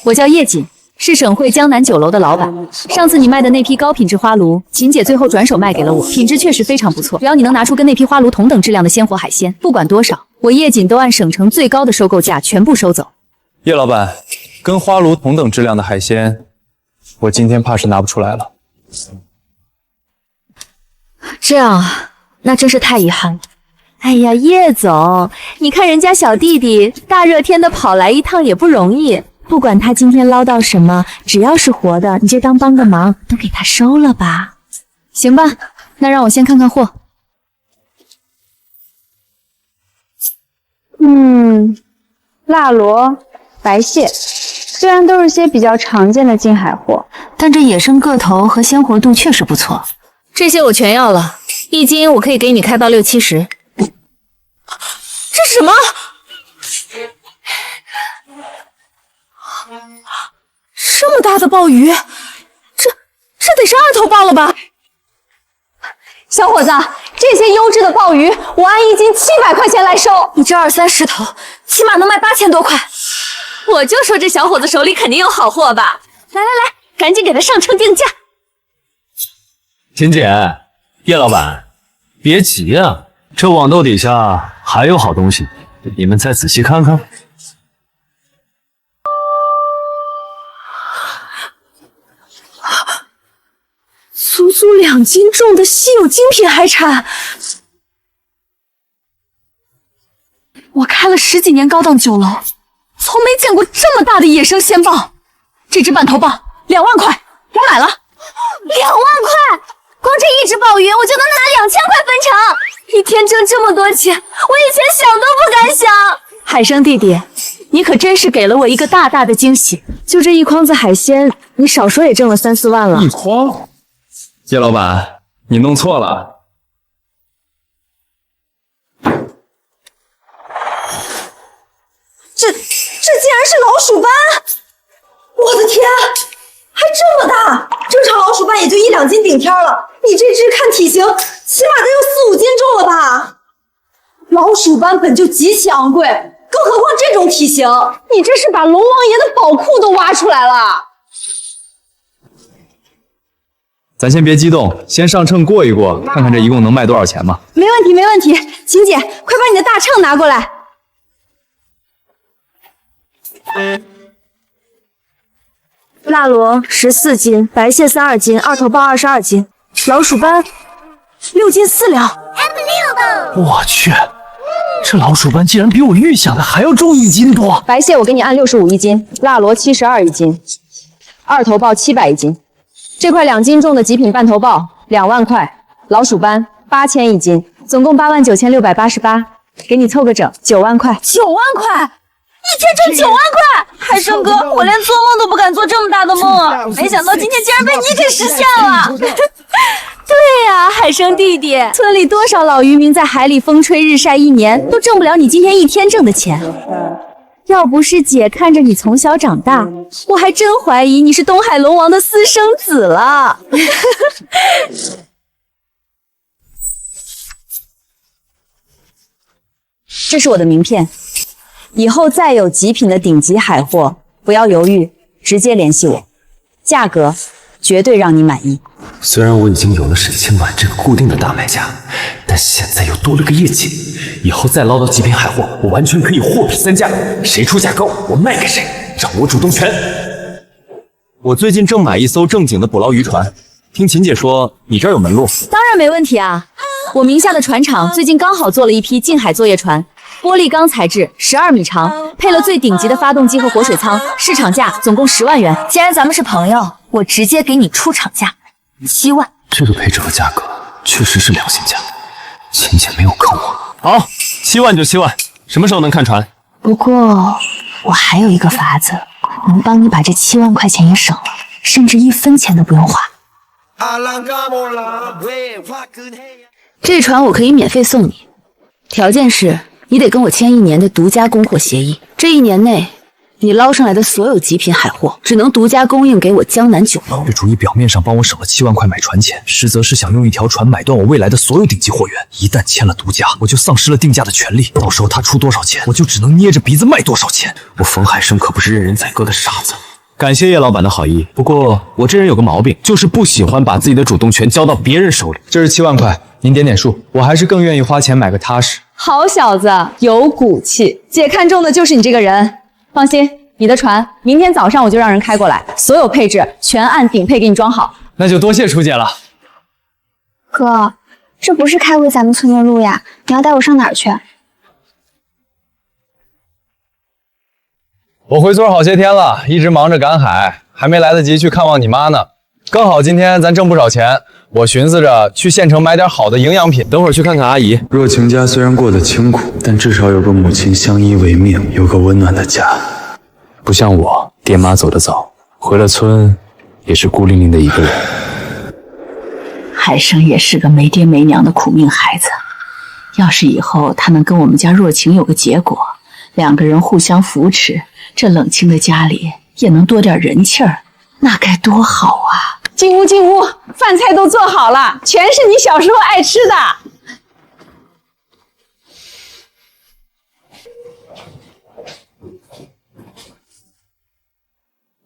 我叫叶锦，是省会江南酒楼的老板。上次你卖的那批高品质花鲈，秦姐最后转手卖给了我，品质确实非常不错。只要你能拿出跟那批花鲈同等质量的鲜活海鲜，不管多少，我叶锦都按省城最高的收购价全部收走。叶老板，跟花鲈同等质量的海鲜，我今天怕是拿不出来了。这样啊，那真是太遗憾了。哎呀，叶总，你看人家小弟弟大热天的跑来一趟也不容易，不管他今天捞到什么，只要是活的，你就当帮个忙，都给他收了吧。行吧，那让我先看看货。辣螺、白蟹，虽然都是些比较常见的近海货，但这野生个头和鲜活度确实不错。这些我全要了，1斤我可以给你开到60、70。这是什么？这么大的鲍鱼，这得是2头鲍了吧？小伙子，这些优质的鲍鱼，我按1斤700块钱来收。你这20、30头，起码能卖8000多块。我就说这小伙子手里肯定有好货吧？来，赶紧给他上称定价。秦姐，叶老板，别急啊，这网兜底下还有好东西，你们再仔细看看。足足2斤重的稀有精品海产。我开了10几年高档酒楼，从没见过这么大的野生鲜鲍。这只半头鲍2万块，我买了。2万块，光这一只鲍鱼我就能拿2000块分成，一天挣这么多钱，我以前想都不敢想。海生弟弟，你可真是给了我一个大大的惊喜。就这一筐子海鲜，你少说也挣了3、4万了。一筐？叶老板，你弄错了。这竟然是老鼠斑！我的天，还这么大，正常老鼠斑也就1-2斤顶天了，你这只看体型，起码得有4-5斤重了吧？老鼠斑本就极其昂贵，更何况这种体型，你这是把龙王爷的宝库都挖出来了。咱先别激动，先上秤过一过，看看这一共能卖多少钱嘛。没问题，没问题。秦姐，快把你的大秤拿过来。蜡螺14斤，白蟹32斤，二头鲍22斤，老鼠斑6斤4两。我去，这老鼠斑竟然比我预想的还要重1斤多。白蟹我给你按65一斤，蜡螺72一斤，二头鲍700一斤。这块2斤重的极品半头鲍2万块，老鼠斑8000一斤，总共89688，给你凑个整，9万块。9万块，一天挣9万块！海生哥，我连做梦都不敢做这么大的梦啊！没想到今天竟然被你给实现了。对呀，海生弟弟，村里多少老渔民在海里风吹日晒1年，都挣不了你今天一天挣的钱。要不是姐看着你从小长大，我还真怀疑你是东海龙王的私生子了。这是我的名片，以后再有极品的顶级海货，不要犹豫，直接联系我，价格绝对让你满意。虽然我已经有了沈清婉这个固定的大买家，但现在又多了个业绩，以后再捞到极品海货，我完全可以货比三家，谁出价高，我卖给谁，掌握主动权。我最近正买一艘正经的捕捞渔船，听秦姐说你这儿有门路。当然没问题啊，我名下的船厂最近刚好做了一批近海作业船，玻璃钢材质，12米长，配了最顶级的发动机和活水舱，市场价总共10万元。既然咱们是朋友，我直接给你出厂价7万。这个配置和价格确实是良心价，秦姐没有坑我。好，7万就7万，什么时候能看船？不过我还有一个法子，能帮你把这7万块钱也省了，甚至1分钱都不用花。这船我可以免费送你，条件是你得跟我签1年的独家供货协议。这1年内，你捞上来的所有极品海货，只能独家供应给我江南酒楼。这主意表面上帮我省了7万块买船钱，实则是想用一条船买断我未来的所有顶级货源。一旦签了独家，我就丧失了定价的权利，到时候他出多少钱，我就只能捏着鼻子卖多少钱。我冯海生可不是任人宰割的傻子。感谢叶老板的好意，不过我这人有个毛病，就是不喜欢把自己的主动权交到别人手里。这是7万块，您点点数，我还是更愿意花钱买个踏实。好小子，有骨气，姐看中的就是你这个人。放心，你的船明天早上我就让人开过来，所有配置全按顶配给你装好。那就多谢楚姐了。哥，这不是开回咱们村的路呀，你要带我上哪儿去？我回村好些天了，一直忙着赶海，还没来得及去看望你妈呢。刚好今天咱挣不少钱，我寻思着去县城买点好的营养品，等会儿去看看阿姨。若晴家虽然过得清苦，但至少有个母亲相依为命，有个温暖的家。不像我，爹妈走得早，回了村也是孤零零的一个人。海生也是个没爹没娘的苦命孩子，要是以后他能跟我们家若晴有个结果，2个人互相扶持，这冷清的家里也能多点人气儿，那该多好啊！进屋进屋，饭菜都做好了，全是你小时候爱吃的。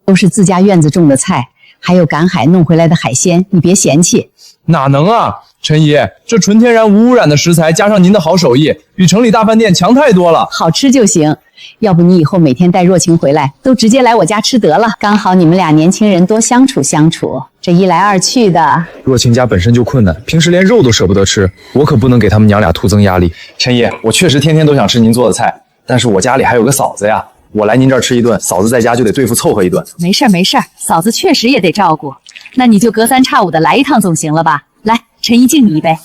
都是自家院子种的菜，还有赶海弄回来的海鲜，你别嫌弃。哪能啊，陈姨，这纯天然无污染的食材，加上您的好手艺，比城里大饭店强太多了。好吃就行，要不你以后每天带若晴回来，都直接来我家吃得了。刚好你们俩年轻人多相处相处，这一来二去的。若晴家本身就困难，平时连肉都舍不得吃，我可不能给他们娘俩徒增压力。陈姨，我确实天天都想吃您做的菜，但是我家里还有个嫂子呀。我来您这儿吃一顿，嫂子在家就得对付凑合一顿。没事没事，嫂子确实也得照顾，那你就隔3差5的来一趟总行了吧？来，陈姨敬你一杯。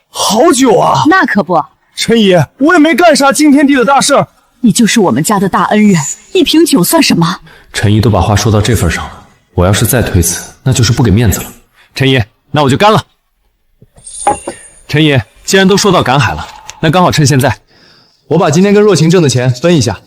好酒啊！那可不，陈姨，我也没干啥惊天地的大事儿，你就是我们家的大恩人，1瓶酒算什么？陈姨都把话说到这份上了，我要是再推辞，那就是不给面子了。陈姨，那我就干了。陈姨，既然都说到赶海了，那刚好趁现在，我把今天跟若晴挣的钱分一下。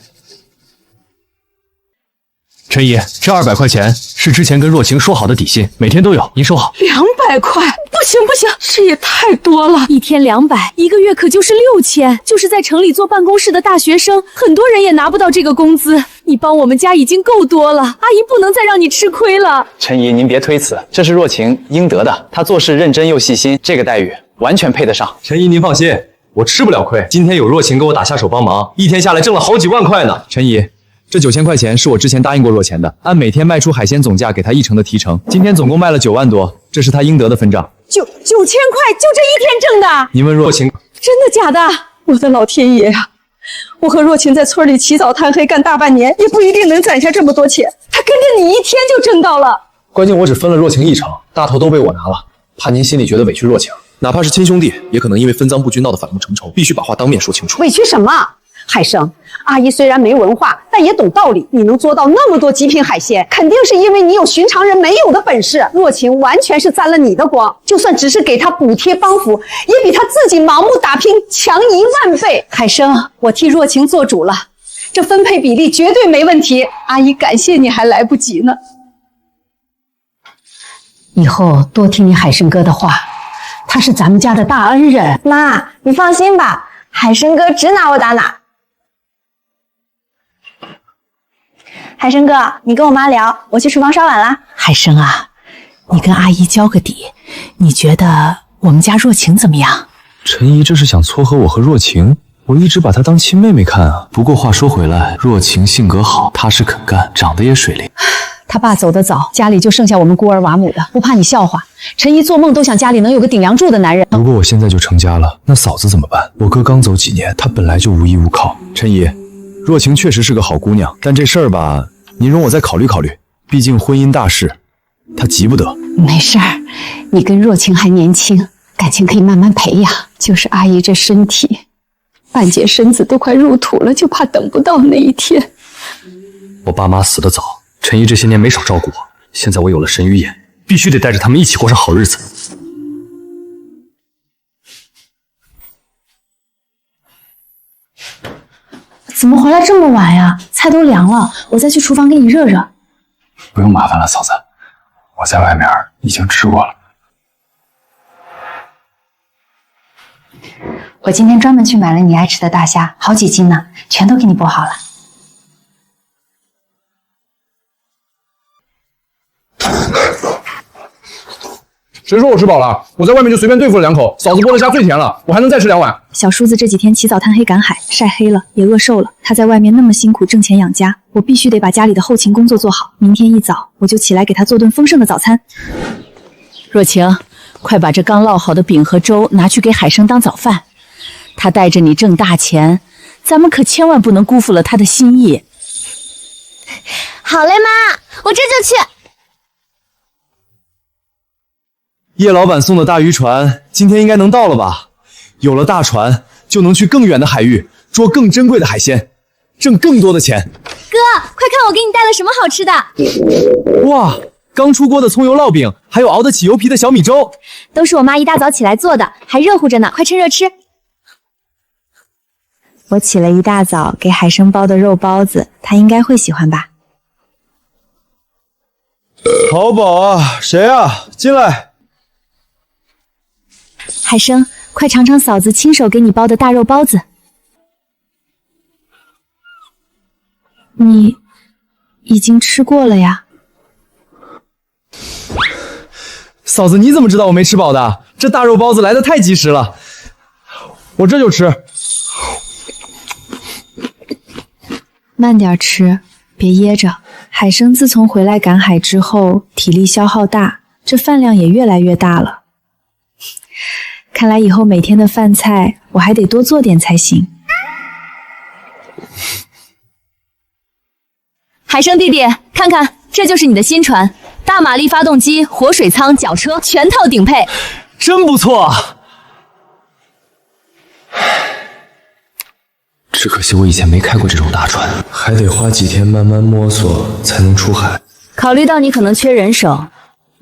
陈姨，这200块钱是之前跟若晴说好的底薪，每天都有，您收好。200块，不行不行，这也太多了。一天200，一个月可就是6000。就是在城里坐办公室的大学生，很多人也拿不到这个工资。你帮我们家已经够多了，阿姨不能再让你吃亏了。陈姨，您别推辞，这是若晴应得的。她做事认真又细心，这个待遇完全配得上。陈姨，您放心，我吃不了亏。今天有若晴给我打下手帮忙，一天下来挣了好几万块呢。陈姨，这9000块钱是我之前答应过若钱的，按每天卖出海鲜总价给她1成的提成。今天总共卖了9万多，这是她应得的分账。9000块就这一天挣的？您问若晴，真的假的？我的老天爷呀！我和若晴在村里起早贪黑干大半年，也不一定能攒下这么多钱。他跟着你一天就挣到了。关键我只分了若晴1成，大头都被我拿了，怕您心里觉得委屈若晴。哪怕是亲兄弟，也可能因为分赃不均闹得反目成仇，必须把话当面说清楚。委屈什么？海生，阿姨虽然没文化，但也懂道理。你能做到那么多极品海鲜，肯定是因为你有寻常人没有的本事。若晴完全是沾了你的光，就算只是给她补贴帮扶，也比她自己盲目打拼强1万倍。海生，我替若晴做主了，这分配比例绝对没问题。阿姨感谢你还来不及呢。以后多听你海生哥的话，他是咱们家的大恩人。妈，你放心吧，海生哥指哪我打哪。海生哥，你跟我妈聊，我去厨房刷碗啦。海生啊，你跟阿姨交个底，你觉得我们家若晴怎么样？陈姨这是想撮合我和若晴？我一直把她当亲妹妹看啊。不过话说回来，若晴性格好，踏实肯干，长得也水灵。他爸走得早，家里就剩下我们孤儿寡母的，不怕你笑话。陈姨做梦都想家里能有个顶梁柱的男人。如果我现在就成家了，那嫂子怎么办？我哥刚走几年，他本来就无依无靠。陈姨，若晴确实是个好姑娘，但这事儿吧，您容我再考虑考虑。毕竟婚姻大事，她急不得。没事儿，你跟若晴还年轻，感情可以慢慢培养。就是阿姨这身体，半截身子都快入土了，就怕等不到那一天。我爸妈死得早，陈姨这些年没少照顾我，现在我有了神鱼眼，必须得带着他们一起过上好日子。怎么回来这么晚呀？菜都凉了，我再去厨房给你热热。不用麻烦了，嫂子，我在外面已经吃过了。我今天专门去买了你爱吃的大虾，好几斤呢，全都给你剥好了。谁说我吃饱了？我在外面就随便对付了2口，嫂子剥的虾最甜了，我还能再吃2碗。小叔子这几天起早贪黑赶海，晒黑了，也饿瘦了。他在外面那么辛苦挣钱养家，我必须得把家里的后勤工作做好。明天一早我就起来给他做顿丰盛的早餐。若晴，快把这刚烙好的饼和粥拿去给海生当早饭。他带着你挣大钱，咱们可千万不能辜负了他的心意。好嘞，妈，我这就去。叶老板送的大渔船今天应该能到了吧？有了大船，就能去更远的海域捉更珍贵的海鲜，挣更多的钱。哥，快看我给你带了什么好吃的！哇，刚出锅的葱油烙饼，还有熬得起油皮的小米粥，都是我妈一大早起来做的，还热乎着呢，快趁热吃。我起了一大早给海生包的肉包子，他应该会喜欢吧？好饱啊！谁啊？进来。海生，快尝尝嫂子亲手给你包的大肉包子。你已经吃过了呀？嫂子，你怎么知道我没吃饱的？这大肉包子来得太及时了，我这就吃。慢点吃，别噎着。海生自从回来赶海之后，体力消耗大，这饭量也越来越大了。看来以后每天的饭菜我还得多做点才行。海生弟弟，看看，这就是你的新船，大马力发动机、活水舱、绞车，全套顶配，真不错。只可惜我以前没开过这种大船，还得花几天慢慢摸索才能出海。考虑到你可能缺人手，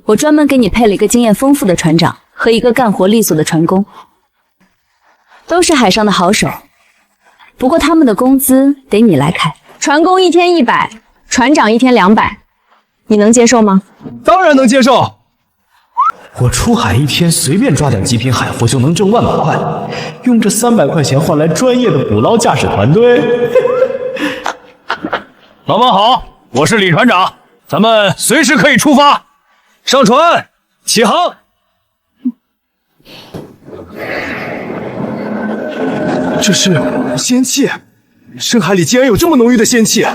我专门给你配了一个经验丰富的船长和一个干活利索的船工，都是海上的好手。不过他们的工资得你来开，船工1天100，船长1天200，你能接受吗？当然能接受。我出海1天随便抓点极品海货就能挣万把块，用这300块钱换来专业的捕捞驾驶团队。老板好，我是李船长，咱们随时可以出发。上船，起航。这是仙气，深海里竟然有这么浓郁的仙气。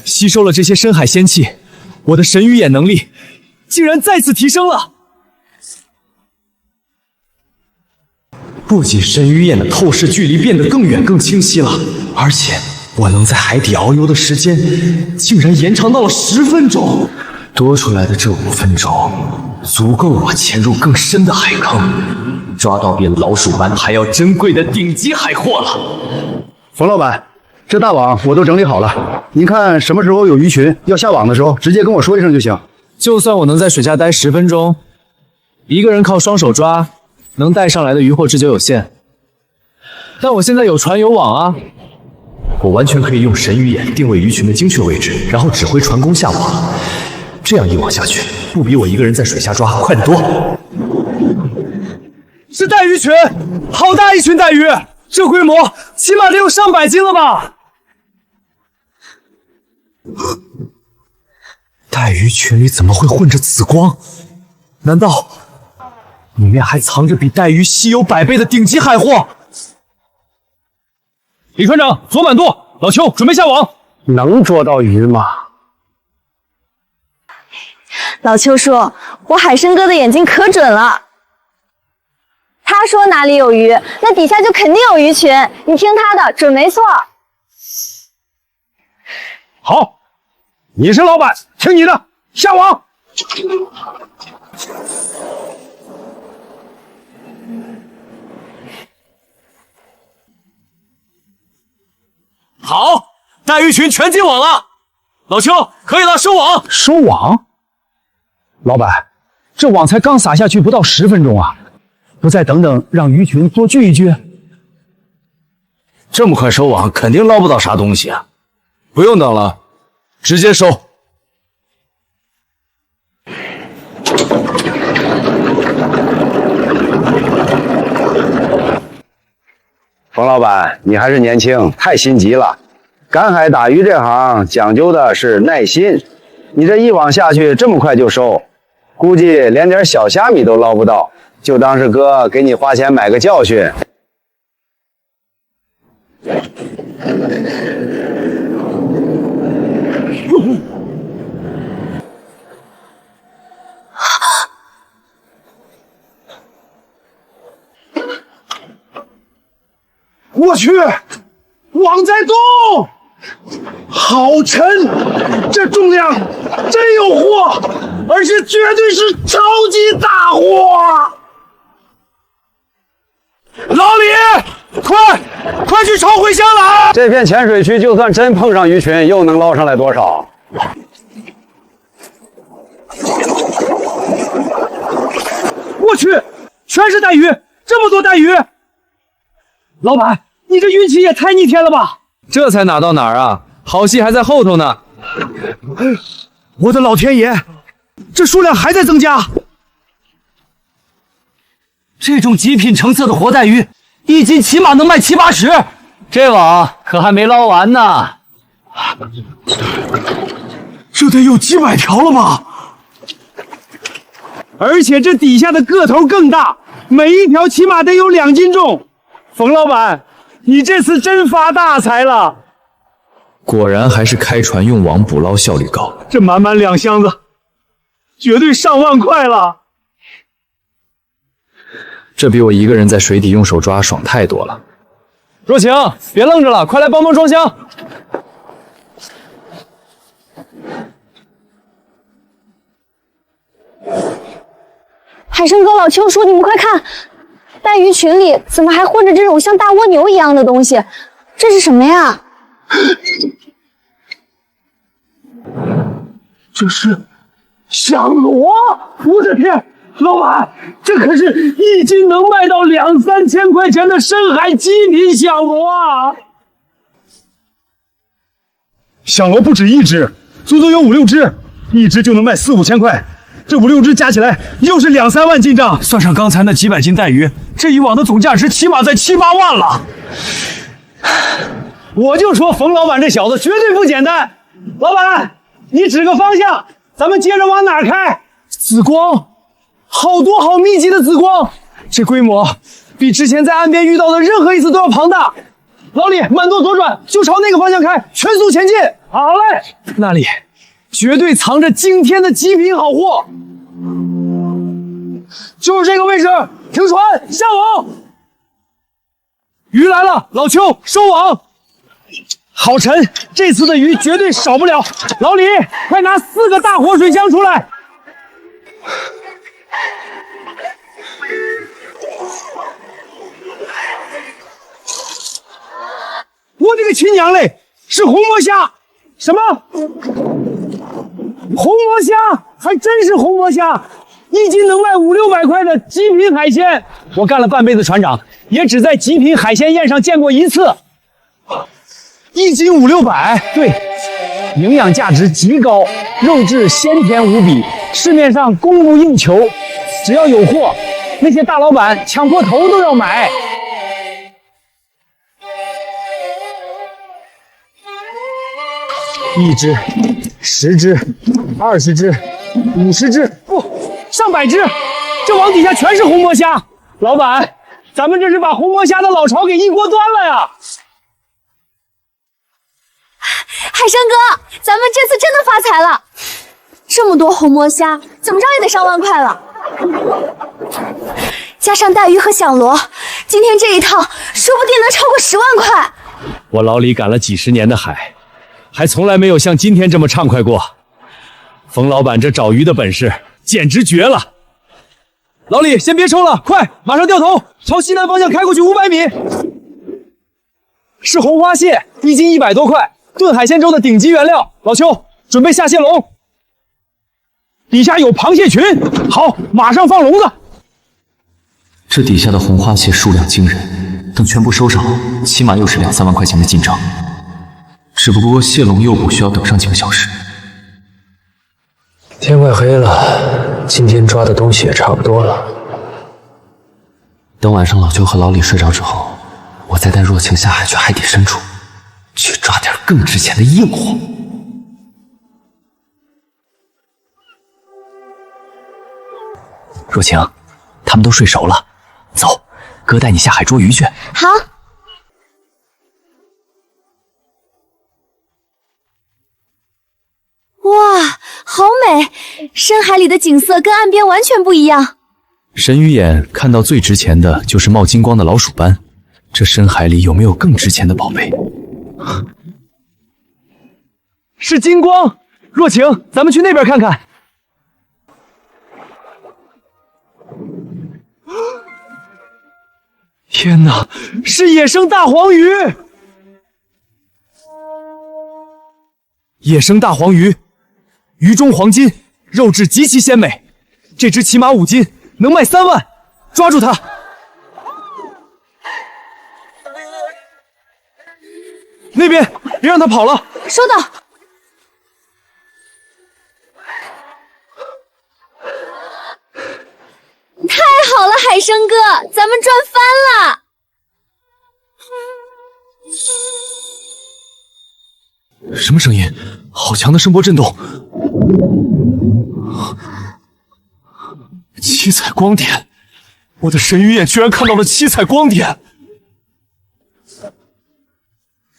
吸收了这些深海仙气，我的神鱼眼能力竟然再次提升了。不仅神鱼眼的透视距离变得更远更清晰了，而且我能在海底遨游的时间竟然延长到了10分钟。多出来的这5分钟，足够我潜入更深的海坑，抓到比老鼠斑还要珍贵的顶级海货了。冯老板，这大网我都整理好了，您看什么时候有鱼群要下网的时候，直接跟我说一声就行。就算我能在水下待10分钟，一个人靠双手抓，能带上来的渔获之久有限。但我现在有船有网啊，我完全可以用神鱼眼定位鱼群的精确位置，然后指挥船工下网。这样一网下去，不比我一个人在水下抓快得多。是带鱼群，好大一群带鱼，这规模起码得有上百斤了吧？带鱼群里怎么会混着紫光？难道里面还藏着比带鱼稀有100倍的顶级海货？李船长，左满舵，老邱准备下网。能捉到鱼吗？老邱叔，我海参哥的眼睛可准了。他说哪里有鱼，那底下就肯定有鱼群。你听他的，准没错。好，你是老板，听你的，下网。好，带鱼群全进网了。老邱，可以了，收网。收网？老板，这网才刚撒下去不到10分钟啊，不再等等让鱼群多聚一聚？这么快收网，肯定捞不到啥东西啊！不用等了，直接收。冯老板，你还是年轻，太心急了。赶海打鱼这行讲究的是耐心，你这一网下去这么快就收，估计连点小虾米都捞不到，就当是哥给你花钱买个教训。我去，网在动，好沉，这重量真有货，而且绝对是超级大货！老李，快去抄回箱来！这片浅水区，就算真碰上鱼群，又能捞上来多少？我去，全是带鱼，这么多带鱼！老板，你这运气也太逆天了吧！这才哪到哪儿啊，好戏还在后头呢。我的老天爷，这数量还在增加！这种极品成色的活带鱼，1斤起码能卖70、80。这网可还没捞完呢，这得有几百条了吧？而且这底下的个头更大，每一条起码得有2斤重。冯老板，你这次真发大财了！果然还是开船用网捕捞效率高。这满满2箱子，绝对上万块了。这比我一个人在水底用手抓爽太多了。若晴，别愣着了，快来帮忙装箱。海参哥、老邱叔，你们快看，带鱼群里怎么还混着这种像大蜗牛一样的东西？这是什么呀？这是响螺！我的天，老板，这可是一斤能卖到2、3千块钱的深海极品响螺啊！响螺不止一只，足足有5、6只，一只就能卖4、5千块。这5、6只加起来又是2、3万进账，算上刚才那几百斤带鱼，这一网的总价值起码在7、8万了。我就说冯老板这小子绝对不简单。老板，你指个方向，咱们接着往哪开？紫光，好多好密集的紫光，这规模比之前在岸边遇到的任何一次都要庞大。老李，慢舵左转，就朝那个方向开，全速前进。好嘞，那里绝对藏着惊天的极品好货。就是这个位置，停船下网。鱼来了，老邱收网。好沉，这次的鱼绝对少不了。老李，快拿4个大活水箱出来。我的个亲娘嘞！是红魔虾！什么？红魔虾？还真是红魔虾！一斤能卖5、600块的极品海鲜，我干了半辈子船长，也只在极品海鲜宴上见过一次。一斤5、600，对，营养价值极高，肉质鲜甜无比，市面上供不应求。只要有货，那些大老板抢破头都要买。1只、10只、20只、50只，不，上百只，这网底下全是红魔虾。老板，咱们这是把红魔虾的老巢给一锅端了呀！海生哥，咱们这次真的发财了！这么多红魔虾，怎么着也得上万块了。加上带鱼和响螺，今天这一趟说不定能超过10万块。我老李赶了几10年的海，还从来没有像今天这么畅快过。冯老板这找鱼的本事简直绝了！老李，先别抽了，快，马上掉头，朝西南方向开过去500米。是红花蟹，一斤100多块，炖海鲜粥的顶级原料。老邱，准备下蟹笼。底下有螃蟹群，好，马上放笼子。这底下的红花蟹数量惊人，等全部收上，起码又是2、3万块钱的进账。只不过蟹笼诱捕需要等上几个小时。天快黑了，今天抓的东西也差不多了。等晚上老邱和老李睡着之后，我再带若晴下海去海底深处，去抓点更值钱的硬货。若晴，他们都睡熟了，走，哥带你下海捉鱼去。好。哇，好美！深海里的景色跟岸边完全不一样。神鱼眼看到最值钱的就是冒金光的老鼠斑，这深海里有没有更值钱的宝贝？是金光！若晴，咱们去那边看看。天哪，是野生大黄鱼！野生大黄鱼，鱼中黄金，肉质极其鲜美，这只起码5斤，能卖3万，抓住它！那边，别让它跑了。收到。太好了，海生哥，咱们赚翻了！什么声音？好强的声波震动！七彩光点，我的神鱼眼居然看到了七彩光点！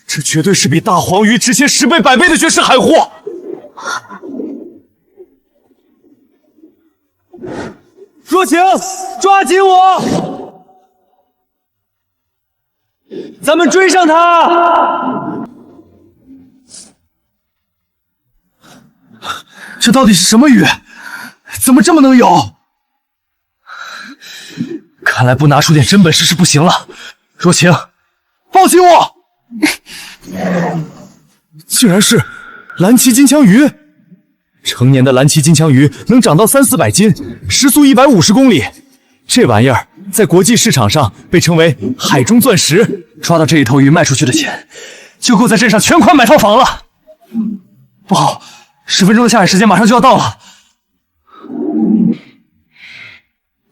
这绝对是比大黄鱼值钱10倍、100倍的绝世海货！若晴，抓紧我！咱们追上他！这到底是什么鱼？怎么这么能游？看来不拿出点真本事是不行了。若晴，抱紧我！竟然是蓝鳍金枪鱼，成年的蓝鳍金枪鱼能长到300-400斤，时速150公里。这玩意儿在国际市场上被称为海中钻石。抓到这一头鱼卖出去的钱，就够在镇上全款买套房了。不好，10分钟的下海时间马上就要到了。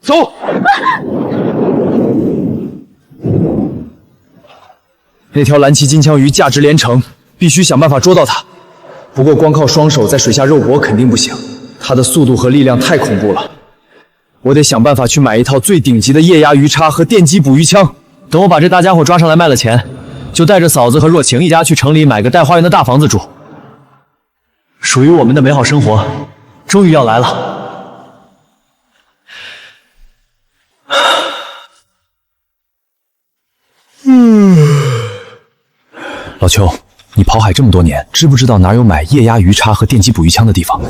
走！那条蓝鳍金枪鱼价值连城，必须想办法捉到它。不过光靠双手在水下肉搏肯定不行，它的速度和力量太恐怖了。我得想办法去买一套最顶级的液压鱼叉和电击捕鱼枪。等我把这大家伙抓上来卖了钱，就带着嫂子和若晴一家去城里买个带花园的大房子住。属于我们的美好生活终于要来了。老邱，你跑海这么多年，知不知道哪有买液压鱼叉和电击捕鱼枪的地方？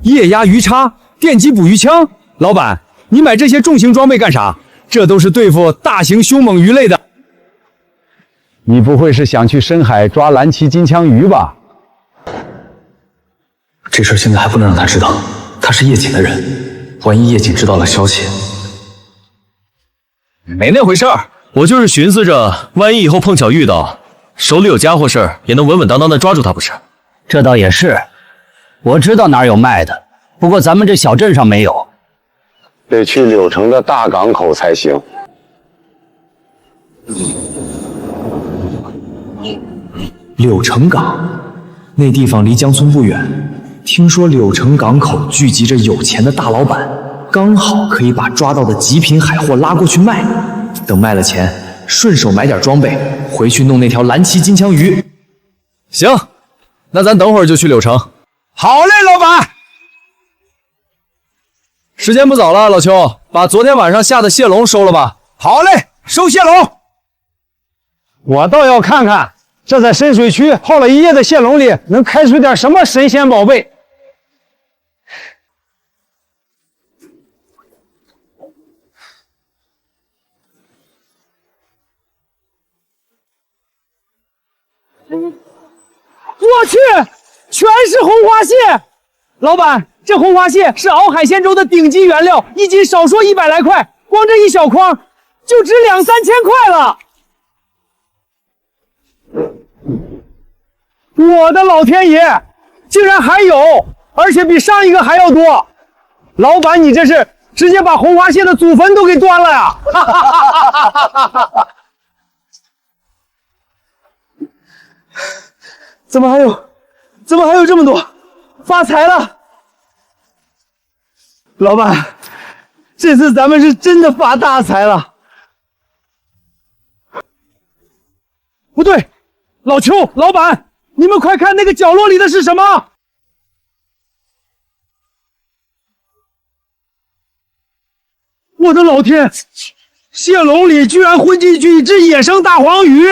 液压鱼叉、电击捕鱼枪？老板，你买这些重型装备干啥？这都是对付大型凶猛鱼类的。你不会是想去深海抓蓝鳍金枪鱼吧？这事现在还不能让他知道，他是叶瑾的人，万一叶瑾知道了消息，没那回事儿。我就是寻思着，万一以后碰巧遇到，手里有家伙事儿，也能稳稳当当的抓住他，不是？这倒也是，我知道哪儿有卖的，不过咱们这小镇上没有，得去柳城的大港口才行。柳城港，那地方离江村不远。听说柳城港口聚集着有钱的大老板，刚好可以把抓到的极品海货拉过去卖。等卖了钱，顺手买点装备，回去弄那条蓝鳍金枪鱼。行，那咱等会儿就去柳城。好嘞，老板。时间不早了，老邱，把昨天晚上下的蟹笼收了吧。好嘞，收蟹笼。我倒要看看，这在深水区泡了一夜的蟹笼里能开出点什么神仙宝贝。我去，全是红花蟹！老板，这红花蟹是熬海鲜粥的顶级原料，一斤少说100来块，光这一小筐就值2-3千块了。我的老天爷，竟然还有，而且比上一个还要多！老板，你这是直接把红花蟹的祖坟都给端了呀！哈哈哈哈哈哈！怎么还有这么多？发财了！老板，这次咱们是真的发大财了。不对，老邱，老板，你们快看那个角落里的是什么？我的老天，蟹笼里居然混进去一只野生大黄鱼！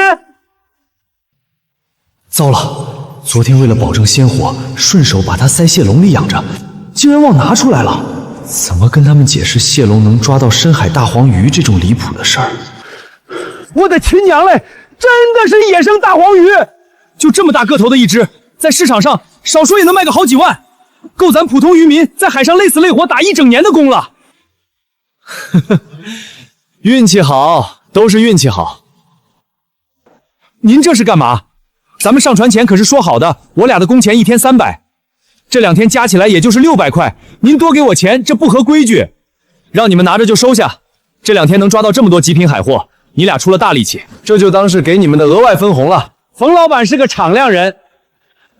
糟了，昨天为了保证鲜活，顺手把它塞蟹笼里养着，竟然忘拿出来了。怎么跟他们解释蟹笼能抓到深海大黄鱼这种离谱的事儿？我的亲娘嘞，真的是野生大黄鱼！就这么大个头的一只，在市场上少说也能卖个好几万，够咱普通渔民在海上累死累活打1整年的工了。呵呵，运气好，都是运气好。您这是干嘛？咱们上船前可是说好的，我俩的工钱1天300，这2天加起来也就是600块，您多给我钱，这不合规矩。让你们拿着就收下，这2天能抓到这么多极品海货，你俩出了大力气，这就当是给你们的额外分红了。冯老板是个敞亮人，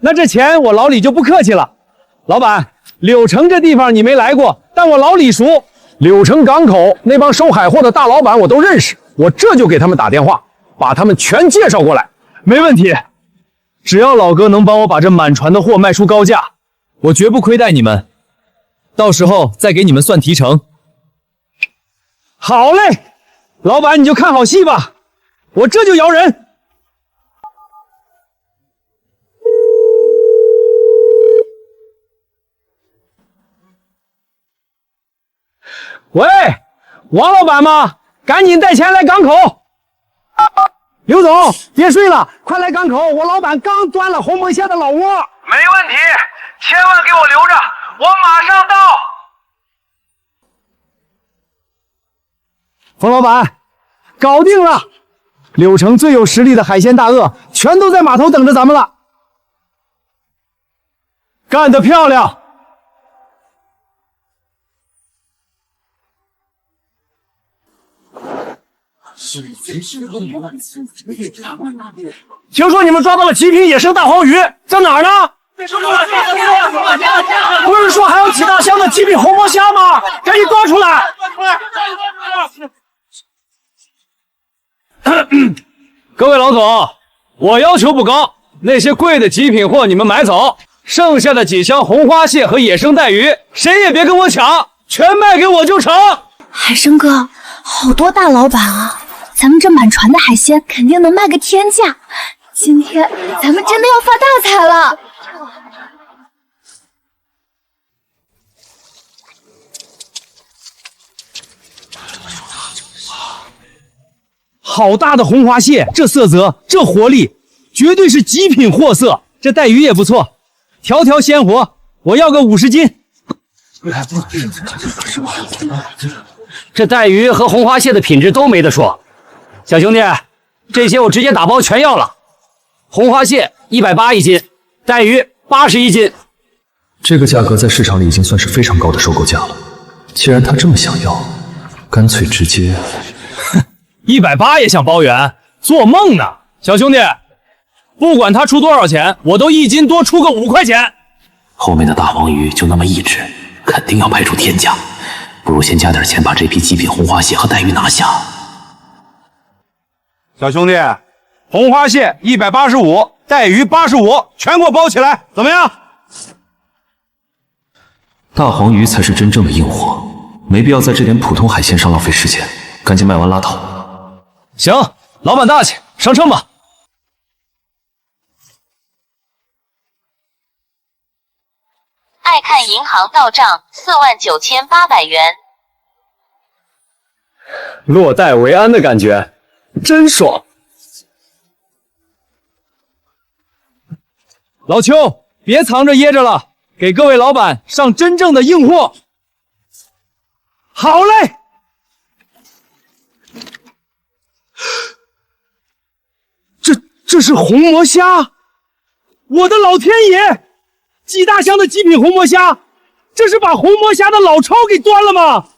那这钱我老李就不客气了。老板，柳城这地方你没来过，但我老李熟，柳城港口那帮收海货的大老板我都认识，我这就给他们打电话，把他们全介绍过来。没问题，只要老哥能帮我把这满船的货卖出高价，我绝不亏待你们，到时候再给你们算提成。好嘞，老板你就看好戏吧，我这就摇人。喂，王老板吗？赶紧带钱来港口。刘总，别睡了，快来港口，我老板刚端了鸿蒙蟹的老窝。没问题，千万给我留着，我马上到。冯老板，搞定了！柳城最有实力的海鲜大鳄全都在码头等着咱们了。干得漂亮！听说你们抓到了极品野生大黄鱼，在哪儿呢？不是说还有几大箱的极品红魔虾吗？赶紧抓出来！各位老总，我要求不高，那些贵的极品货你们买走，剩下的几箱红花蟹和野生带鱼，谁也别跟我抢，全卖给我就成。海生哥，好多大老板啊，咱们这满船的海鲜肯定能卖个天价，今天咱们真的要发大财了。好大的红花蟹，这色泽，这活力，绝对是极品货色。这带鱼也不错，条条鲜活，我要个50斤。这带鱼和红花蟹的品质都没得说，小兄弟，这些我直接打包全要了。红花蟹180一斤，带鱼80一斤。这个价格在市场里已经算是非常高的收购价了。既然他这么想要，干脆直接180也想包圆，做梦呢！小兄弟，不管他出多少钱，我都1斤多出个5块钱。后面的大黄鱼就那么一只，肯定要拍出天价。不如先加点钱把这批极品红花蟹和带鱼拿下。小兄弟，红花蟹185，带鱼85，全给我包起来，怎么样？大黄鱼才是真正的硬货，没必要在这点普通海鲜上浪费时间，赶紧卖完拉倒。行，老板大气，上称吧。爱看银行到账49800元，落袋为安的感觉，真爽。老邱，别藏着掖着了，给各位老板上真正的硬货。好嘞。这是红魔虾！我的老天爷！几大箱的极品红魔虾，这是把红魔虾的老巢给端了吗？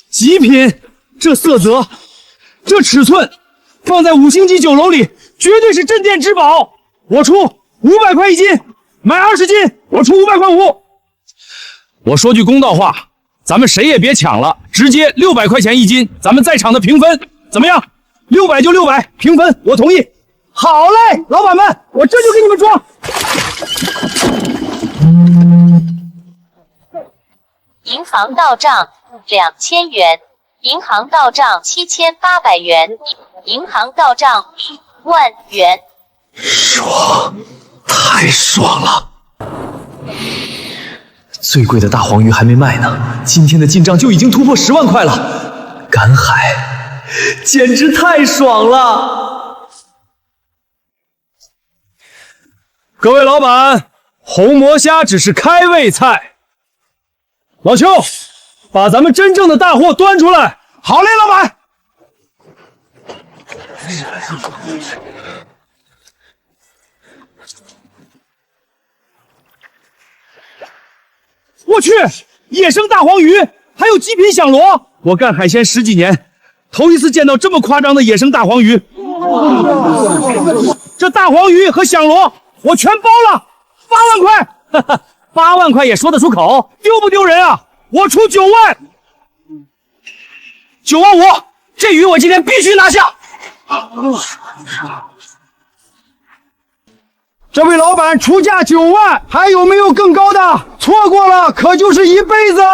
极品，这色泽，这尺寸，放在5星级酒楼里绝对是镇店之宝。我出500块1斤，买20斤，我出500块5。我说句公道话，咱们谁也别抢了，直接600块钱1斤，咱们在场的平分，怎么样？600就600，平分，我同意。好嘞，老板们，我这就给你们装。银行到账2000元，银行到账7800元，银行到账10000元。爽，太爽了！最贵的大黄鱼还没卖呢，今天的进账就已经突破10万块了，赶海简直太爽了！各位老板，红魔虾只是开胃菜。老邱，把咱们真正的大货端出来。好嘞，老板。我去，野生大黄鱼，还有极品响螺！我干海鲜10几年，头一次见到这么夸张的野生大黄鱼。这大黄鱼和响螺我全包了，8万块，哈哈，8万块也说得出口，丢不丢人啊？我出9万，9万5，这鱼我今天必须拿下。这位老板出价9万，还有没有更高的？错过了可就是一辈子。9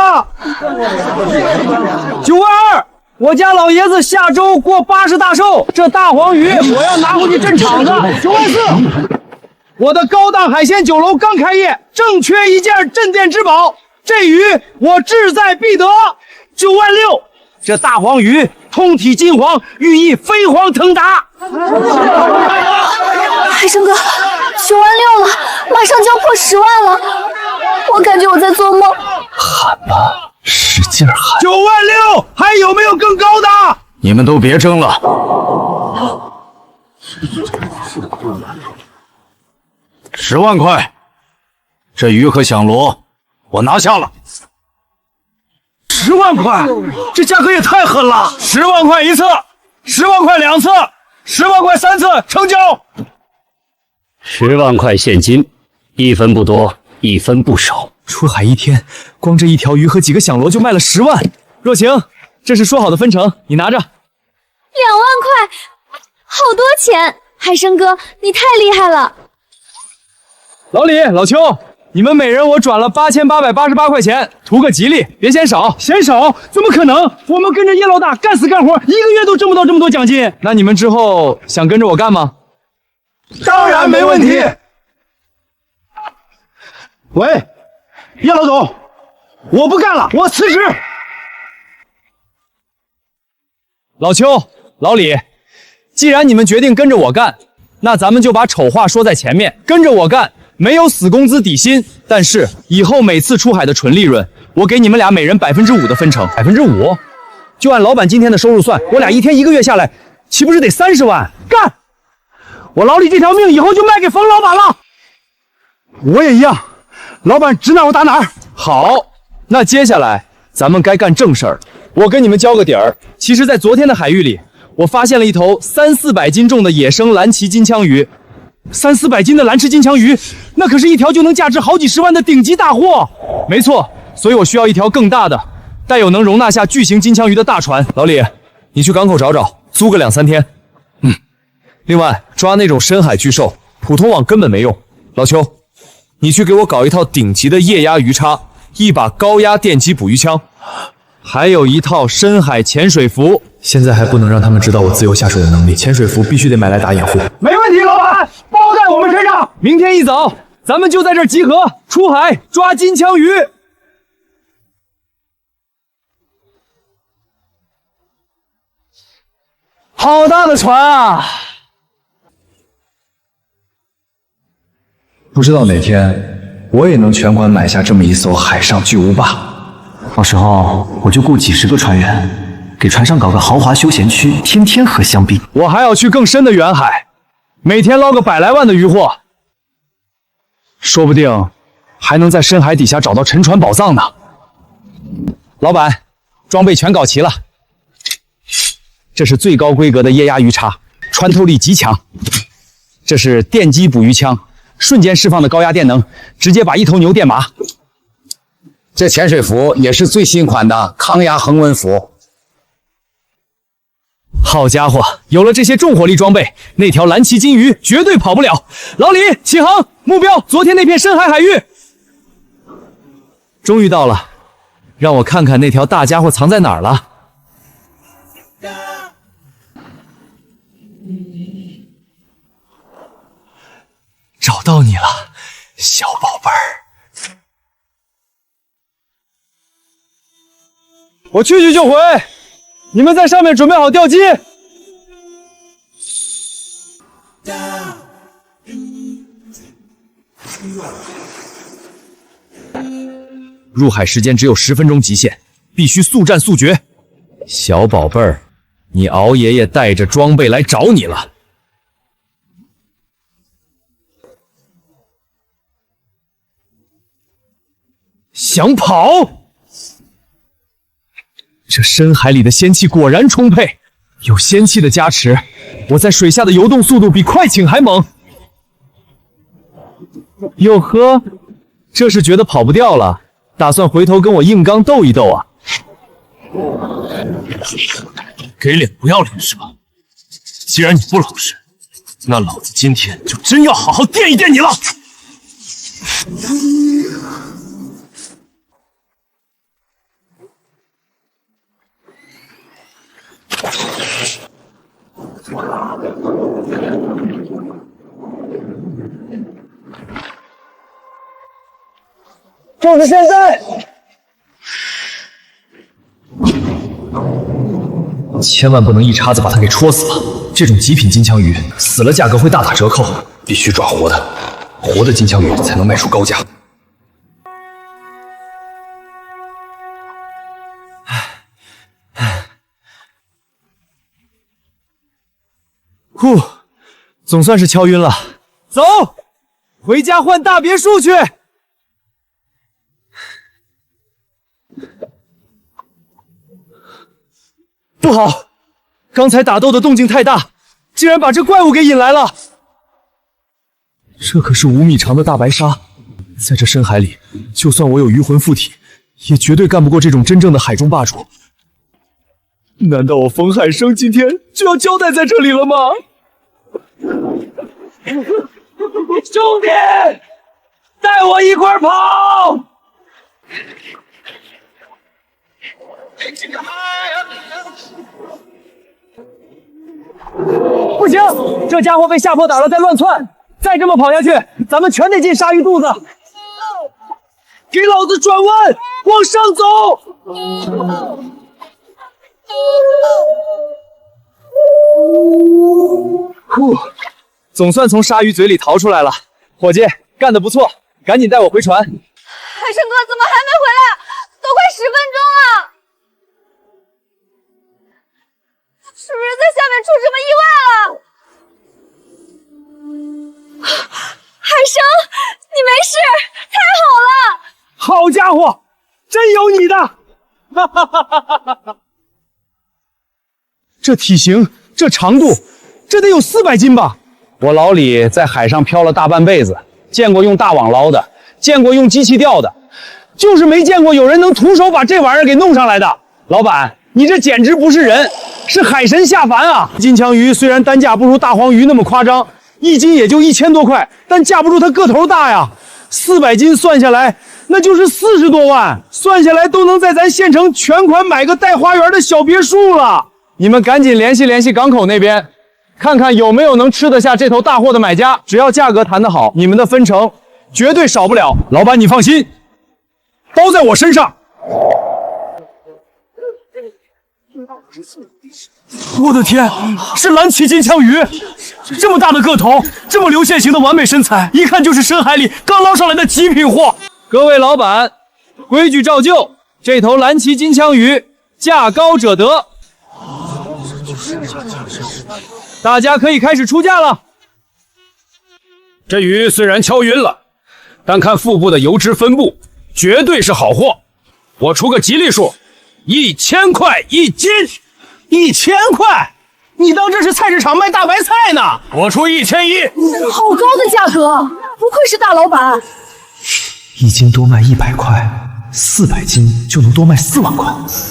万2，我家老爷子下周过80大寿，这大黄鱼我要拿回去镇场子。9万4，我的高档海鲜酒楼刚开业，正缺一件镇店之宝，这鱼我志在必得。9万6，这大黄鱼通体金黄，寓意飞黄腾达。海生哥，9万6了，马上10万了，我感觉我在做梦。喊吧，使劲喊！96000，还有没有更高的？你们都别争了。10万块，这鱼和响螺我拿下了。10万块，这价格也太狠了！10万块一次，10万块2次，10万块3次，成交。10万块现金，1分不多，1分不少。出海1天，光这一条鱼和几个响螺就卖了10万。若晴，这是说好的分成，你拿着。2万块，好多钱！海生哥，你太厉害了。老李、老邱，你们每人我转了8888块钱，图个吉利，别嫌少。嫌少？怎么可能？我们跟着叶老大干死干活，1个月都挣不到这么多奖金。那你们之后想跟着我干吗？当然没问题。喂，叶老总，我不干了，我辞职。老邱、老李，既然你们决定跟着我干，那咱们就把丑话说在前面，跟着我干。没有死工资底薪，但是以后每次出海的纯利润，我给你们俩每人5%的分成。5%？就按老板今天的收入算，我俩1天1个月下来，岂不是得30万？干！我老李这条命以后就卖给冯老板了。我也一样，老板指哪我打哪儿。好，那接下来咱们该干正事儿了。我跟你们交个底儿，其实，在昨天的海域里，我发现了一头300-400斤重的野生蓝鳍金枪鱼。300-400斤的蓝鳍金枪鱼，那可是一条就能价值好几10万的顶级大货。没错，所以我需要一条更大的，带有能容纳下巨型金枪鱼的大船。老李，你去港口找找，租个2-3天。另外，抓那种深海巨兽，普通网根本没用。老邱，你去给我搞一套顶级的液压鱼叉，1把高压电击捕鱼枪，还有一套深海潜水服。现在还不能让他们知道我自由下水的能力，潜水服必须得买来打掩护。没问题，老板，包在我们身上。明天一早，咱们就在这儿集合，出海抓金枪鱼。好大的船啊！不知道哪天我也能全款买下这么一艘海上巨无霸。到时候我就雇几10个船员，给船上搞个豪华休闲区，天天喝香槟。我还要去更深的远海，每天捞个100来万的渔获，说不定还能在深海底下找到沉船宝藏呢。老板，装备全搞齐了，这是最高规格的液压鱼叉，穿透力极强。这是电击捕鱼枪，瞬间释放的高压电能，直接把一头牛电麻。这潜水服也是最新款的抗压恒温服。好家伙，有了这些重火力装备，那条蓝鳍金鱼绝对跑不了。老李，起航，目标昨天那片深海海域。终于到了，让我看看那条大家伙藏在哪儿了。找到你了，小宝贝儿。我去就回，你们在上面准备好吊机。入海时间只有10分钟极限，必须速战速决。小宝贝儿，你敖爷爷带着装备来找你了。想跑？这深海里的仙气果然充沛，有仙气的加持，我在水下的游动速度比快艇还猛。哟呵，这是觉得跑不掉了，打算回头跟我硬刚斗一斗啊？给脸不要脸是吧？既然你不老实，那老子今天就真要好好垫一垫你了。就是现在！千万不能一叉子把他给戳死了。这种极品金枪鱼死了价格会大打折扣，必须抓活的。活的金枪鱼才能卖出高价。总算是敲晕了。走，回家换大别墅去。不好，刚才打斗的动静太大，竟然把这怪物给引来了。这可是5米长的大白鲨，在这深海里，就算我有鱼魂附体，也绝对干不过这种真正的海中霸主。难道我冯海生今天就要交代在这里了吗？兄弟，带我一块跑！不行，这家伙被吓破胆了，在乱窜。再这么跑下去，咱们全得进鲨鱼肚子。给老子转弯，往上走！总算从鲨鱼嘴里逃出来了，伙计，干得不错，赶紧带我回船。海生哥怎么还没回来？都快10分钟了，是不是在下面出什么意外了？海生，你没事，太好了！好家伙，真有你的！哈哈哈哈哈哈！这体型，这长度，这得有400斤吧？我老李在海上漂了大半辈子，见过用大网捞的，见过用机器钓的，就是没见过有人能徒手把这玩意儿给弄上来的。老板，你这简直不是人，是海神下凡啊！金枪鱼虽然单价不如大黄鱼那么夸张，1斤也就1000多块，但架不住它个头大呀。400斤算下来，那就是40多万，算下来都能在咱县城全款买个带花园的小别墅了。你们赶紧联系港口那边，看看有没有能吃得下这头大货的买家，只要价格谈得好，你们的分成绝对少不了。老板你放心，包在我身上。我的天，是蓝鳍金枪鱼，这么大的个头，这么流线型的完美身材，一看就是深海里刚捞上来的极品货。各位老板，规矩照旧，这头蓝鳍金枪鱼价高者得，大家可以开始出价了。这鱼虽然敲晕了，但看腹部的油脂分布，绝对是好货。我出个吉利数，1000块1斤。1000块？你当这是菜市场卖大白菜呢？我出1100。好高的价格，不愧是大老板。1斤多卖100块，400斤就能多卖4万块，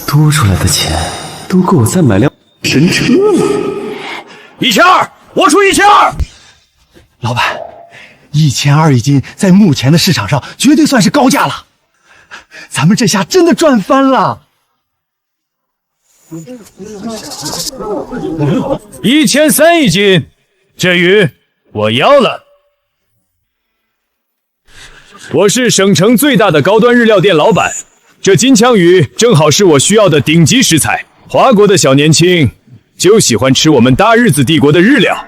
多出来的钱都够我再买辆神车了。1200，我出1200。老板，1200一斤，在目前的市场上绝对算是高价了。咱们这下真的赚翻了。1300一斤，这鱼我要了。我是省城最大的高端日料店老板，这金枪鱼正好是我需要的顶级食材。华国的小年轻就喜欢吃我们大日子帝国的日料，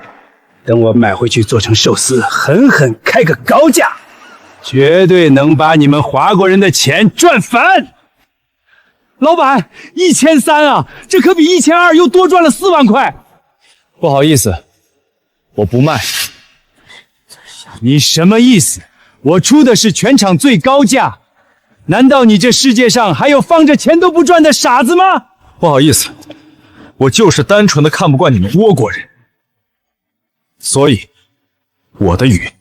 等我买回去做成寿司，狠狠开个高价，绝对能把你们华国人的钱赚翻。老板，1300啊，这可比1200又多赚了4万块。不好意思，我不卖。你什么意思？我出的是全场最高价，难道你这世界上还有放着钱都不赚的傻子吗？不好意思，我就是单纯的看不惯你们倭国人，所以我的鱼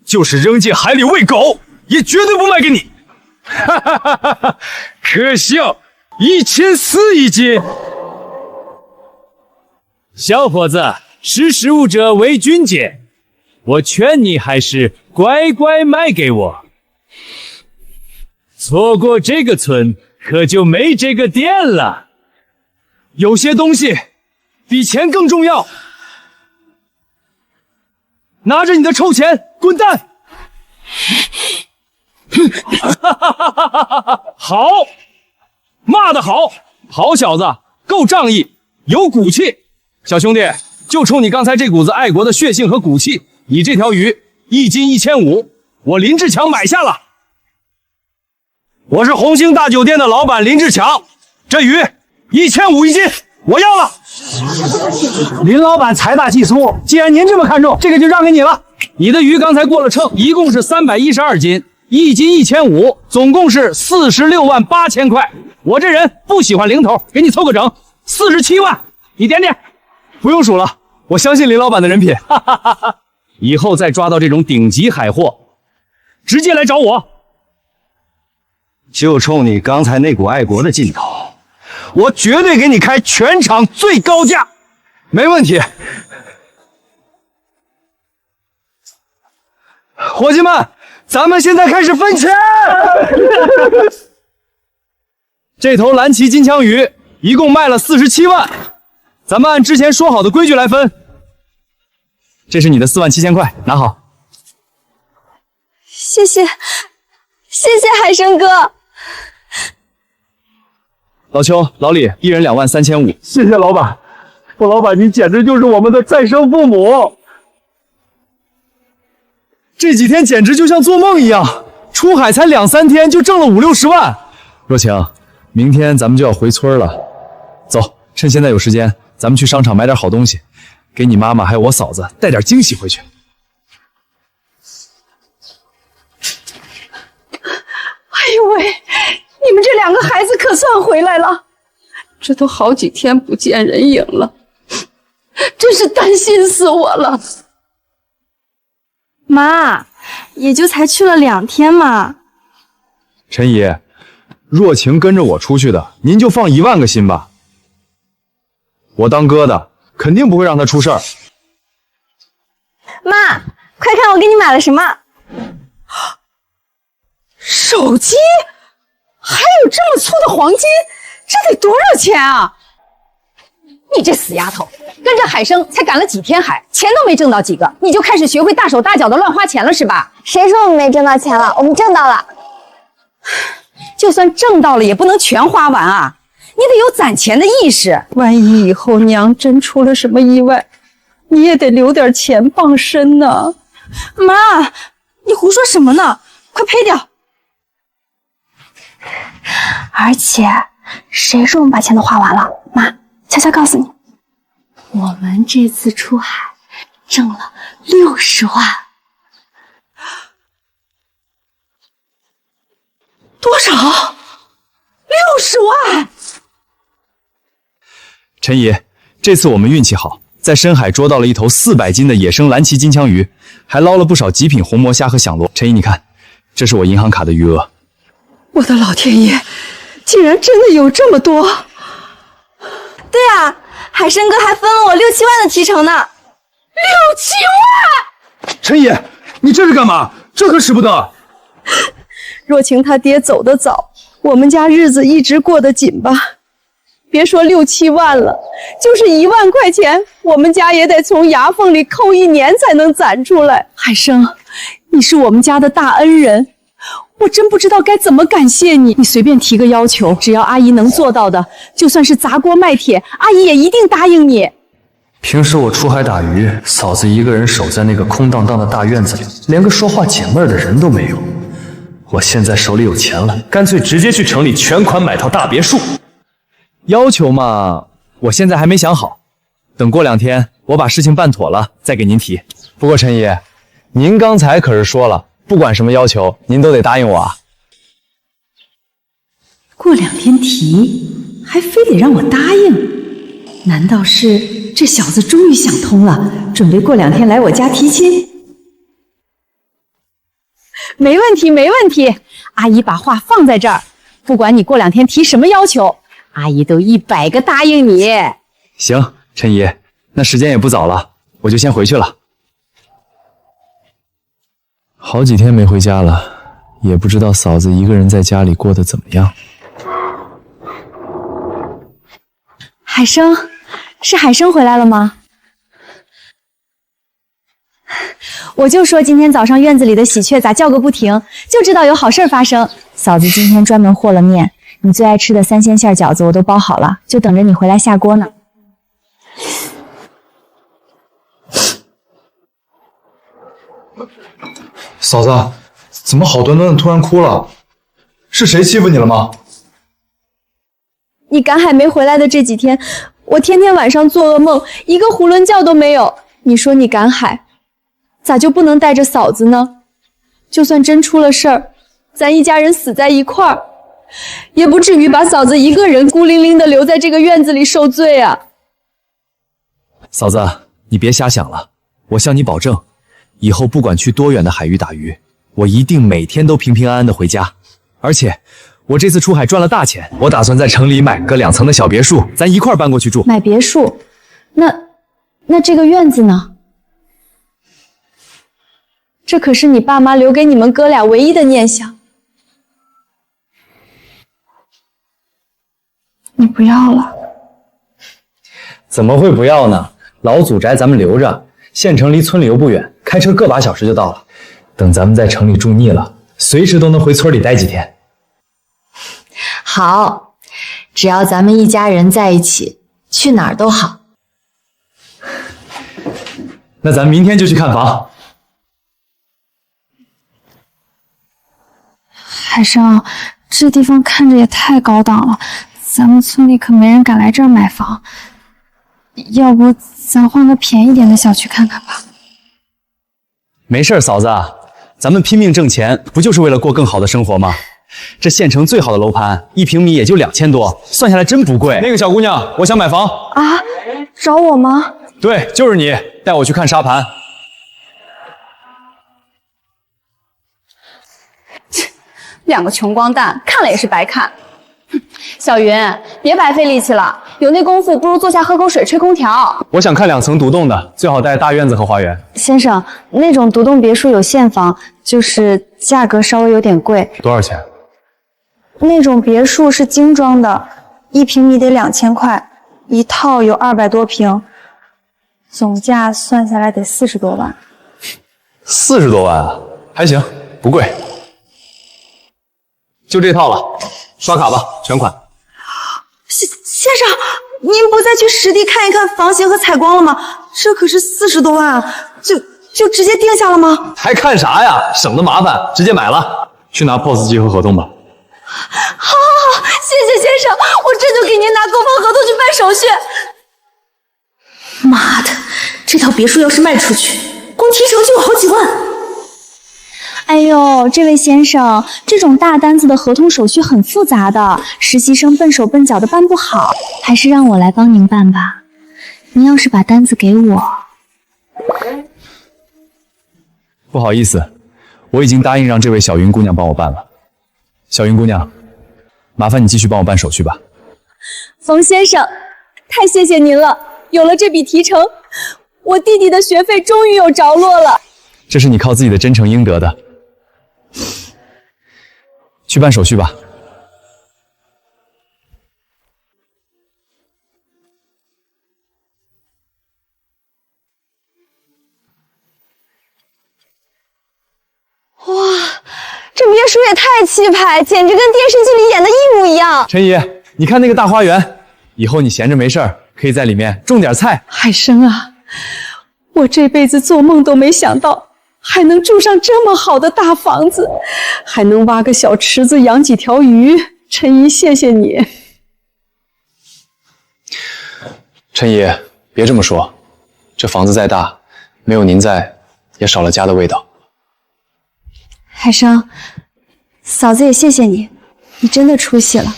就是扔进海里喂狗，也绝对不卖给你。哈哈哈哈哈！可笑，1400一斤。小伙子，识时务者为俊杰，我劝你还是乖乖卖给我。错过这个村，可就没这个店了。有些东西比钱更重要。拿着你的臭钱滚蛋！好，骂得好，好小子，够仗义，有骨气。小兄弟，就冲你刚才这股子爱国的血性和骨气，你这条鱼1斤1500，我林志强买下了。我是红星大酒店的老板林志强，这鱼1500一斤，我要了。林老板财大气粗，既然您这么看重，这个就让给你了。你的鱼刚才过了秤，一共是312斤，1斤1500，总共是46万8千块。我这人不喜欢零头，给你凑个整，47万，你点点。不用数了，我相信林老板的人品。哈哈哈哈！以后再抓到这种顶级海货，直接来找我。就冲你刚才那股爱国的劲头，我绝对给你开全场最高价。没问题。伙计们，咱们现在开始分钱。这头蓝鳍金枪鱼一共卖了47万，咱们按之前说好的规矩来分。这是你的47000块，拿好。谢谢海生哥。老邱、老李，一人2万3500。谢谢老板，付老板，你简直就是我们的再生父母。这几天简直就像做梦一样，出海才2、3天就挣了50、60万。若晴，明天咱们就要回村了，走，趁现在有时间，咱们去商场买点好东西，给你妈妈还有我嫂子带点惊喜回去。哎呦喂，你们这2个孩子可算回来了，这都好几天不见人影了，真是担心死我了。妈，也就才去了2天嘛。陈姨，若晴跟着我出去的，您就放1万个心吧。我当哥的肯定不会让她出事儿。妈，快看我给你买了什么！手机？还有这么粗的黄金，这得多少钱啊？你这死丫头，跟着海生才赶了几天海，钱都没挣到几个，你就开始学会大手大脚的乱花钱了是吧？谁说我们没挣到钱了？我们挣到了。就算挣到了，也不能全花完啊！你得有攒钱的意识，万一以后娘真出了什么意外，你也得留点钱傍身呢。妈，你胡说什么呢？快赔掉！而且，谁说我们把钱都花完了？妈，悄悄告诉你，我们这次出海挣了60万。多少？60万！陈姨，这次我们运气好，在深海捉到了一头400斤的野生蓝鳍金枪鱼，还捞了不少极品红魔虾和响螺。陈姨，你看，这是我银行卡的余额。我的老天爷，竟然真的有这么多！对啊，海生哥还分了我6、7万的提成呢。6、7万！陈姨，你这是干嘛？这可使不得。若晴她爹走得早，我们家日子一直过得紧吧。别说6、7万了，就是1万块钱，我们家也得从牙缝里抠1年才能攒出来。海生，你是我们家的大恩人，我真不知道该怎么感谢你。你随便提个要求，只要阿姨能做到的，就算是砸锅卖铁，阿姨也一定答应你。平时我出海打鱼，嫂子一个人守在那个空荡荡的大院子里，连个说话解闷的人都没有。我现在手里有钱了，干脆直接去城里全款买套大别墅。要求嘛，我现在还没想好，等过2天我把事情办妥了再给您提。不过陈姨，您刚才可是说了，不管什么要求您都得答应我啊。过2天提，还非得让我答应？难道是这小子终于想通了，准备过2天来我家提亲？没问题，没问题，阿姨把话放在这儿，不管你过2天提什么要求，阿姨都100个答应你。行，陈姨，那时间也不早了，我就先回去了。好几天没回家了，也不知道嫂子一个人在家里过得怎么样。海生，是海生回来了吗？我就说今天早上院子里的喜鹊咋叫个不停，就知道有好事发生。嫂子今天专门和了面，你最爱吃的3鲜馅饺子我都包好了，就等着你回来下锅呢。嫂子，怎么好端端的突然哭了？是谁欺负你了吗？你赶海没回来的这几天，我天天晚上做噩梦，一个囫囵觉都没有。你说你赶海，咋就不能带着嫂子呢？就算真出了事儿，咱一家人死在一块儿，也不至于把嫂子一个人孤零零的留在这个院子里受罪啊！嫂子，你别瞎想了，我向你保证，以后不管去多远的海域打鱼，我一定每天都平平安安的回家。而且，我这次出海赚了大钱，我打算在城里买个2层的小别墅，咱一块儿搬过去住。买别墅？那这个院子呢？这可是你爸妈留给你们哥俩唯一的念想。你不要了？怎么会不要呢？老祖宅咱们留着，县城离村里又不远，开车个把小时就到了。等咱们在城里住腻了，随时都能回村里待几天。好，只要咱们一家人在一起，去哪儿都好。那咱明天就去看房。海生，这地方看着也太高档了，咱们村里可没人敢来这儿买房。要不咱换个便宜点的小区看看吧。没事，嫂子，咱们拼命挣钱，不就是为了过更好的生活吗？这县城最好的楼盘，1平米也就2000多，算下来真不贵。那个小姑娘，我想买房啊，找我吗？对，就是你，带我去看沙盘。2个穷光蛋，看了也是白看。小云，别白费力气了，有那功夫不如坐下喝口水，吹空调。我想看2层独栋的，最好带大院子和花园。先生，那种独栋别墅有现房，就是价格稍微有点贵。多少钱？那种别墅是精装的，1平米得2000块，一套有200多平，总价算下来得40多万。40多万啊，还行，不贵。就这套了，刷卡吧，全款。先生，您不再去实地看一看房型和采光了吗？这可是40多万啊，就直接定下了吗？还看啥呀？省得麻烦，直接买了。去拿 POS 机和合同吧。好，谢谢先生，我这就给您拿购房合同去办手续。妈的，这套别墅要是卖出去，光提成就有好几万。哎呦，这位先生，这种大单子的合同手续很复杂的，实习生笨手笨脚的办不好，还是让我来帮您办吧。您要是把单子给我，不好意思，我已经答应让这位小云姑娘帮我办了。小云姑娘，麻烦你继续帮我办手续吧。冯先生，太谢谢您了，有了这笔提成，我弟弟的学费终于有着落了。这是你靠自己的真诚应得的。去办手续吧。哇，这别墅也太气派，简直跟电视剧里演的一模一样。陈姨，你看那个大花园，以后你闲着没事儿，可以在里面种点菜。海生啊，我这辈子做梦都没想到还能住上这么好的大房子，还能挖个小池子养几条鱼。陈姨，谢谢你。陈姨，别这么说，这房子再大，没有您在，也少了家的味道。海生，嫂子也谢谢你，你真的出息了。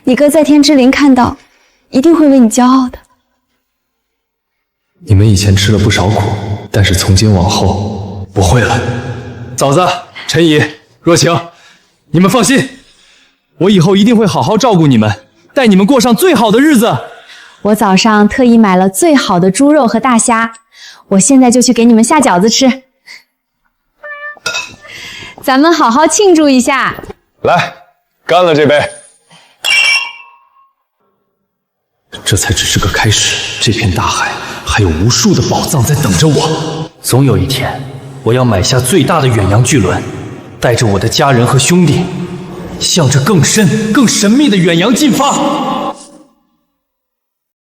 你哥在天之灵看到，一定会为你骄傲的。你们以前吃了不少苦，但是从今往后不会了。嫂子、陈姨、若晴，你们放心，我以后一定会好好照顾你们，带你们过上最好的日子。我早上特意买了最好的猪肉和大虾，我现在就去给你们下饺子吃。咱们好好庆祝一下。来，干了这杯。这才只是个开始，这片大海还有无数的宝藏在等着我。总有一天，我要买下最大的远洋巨轮，带着我的家人和兄弟，向着更深、更神秘的远洋进发。